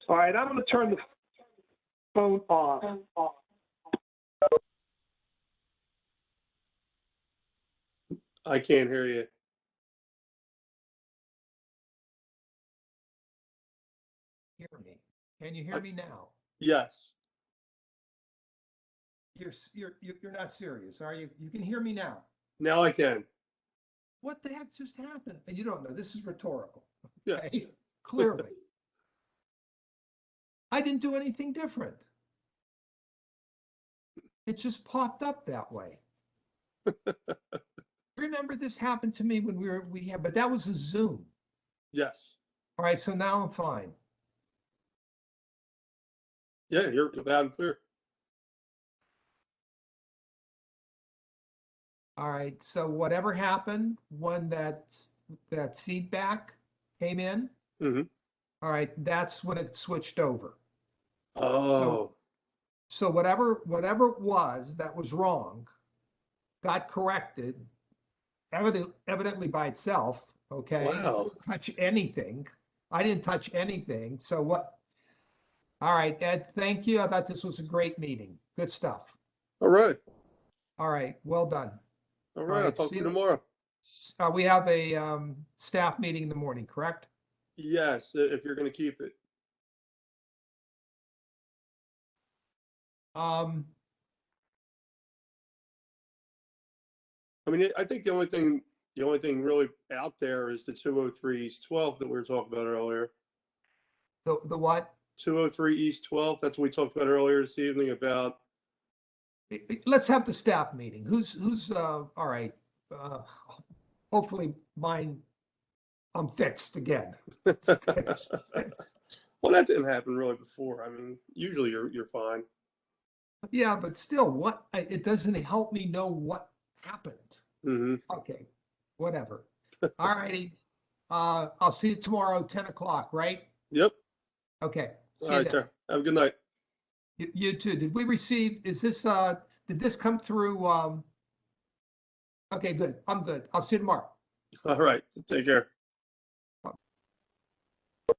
All right, I'm going to turn the phone off. I can't hear you. Hear me. Can you hear me now? Yes. You're not serious, are you? You can hear me now. Now I can. What the heck just happened? And you don't know. This is rhetorical. Yes. Okay? Clearly. I didn't do anything different. It just popped up that way. Remember, this happened to me when but that was a Zoom. Yes. All right, so now I'm fine. Yeah, you're loud and clear. All right, so whatever happened when that feedback came in, Mm-hmm. all right, that's when it switched over. Oh. So whatever it was that was wrong got corrected evidently by itself. Okay. Wow. I didn't touch anything. I didn't touch anything. So what? All right, Ed, thank you. I thought this was a great meeting. Good stuff. All right. All right, well done. All All right. I'll right, talk see to you you. tomorrow. We have a staff meeting in the morning, correct? Yes, if you're going to keep it. I mean, I think the only thing really out there is the 203 East 12th that we were talking about earlier. The what? 203 East 12th. That's what we talked about earlier this evening about let's have the staff meeting. All right. Hopefully mine, I'm fixed again. Fixed. Well, that didn't happen really before. I mean, usually you're fine. Yeah, but still, it doesn't help me know what happened. Hmm. Okay, whatever. All righty. I'll see you tomorrow, 10 o'clock, right? Yep. Okay. See All you right, then. sir. Have a good night. You too. Did we receive, did this come through? Okay, good. I'm good. I'll see you tomorrow. All right. Take care.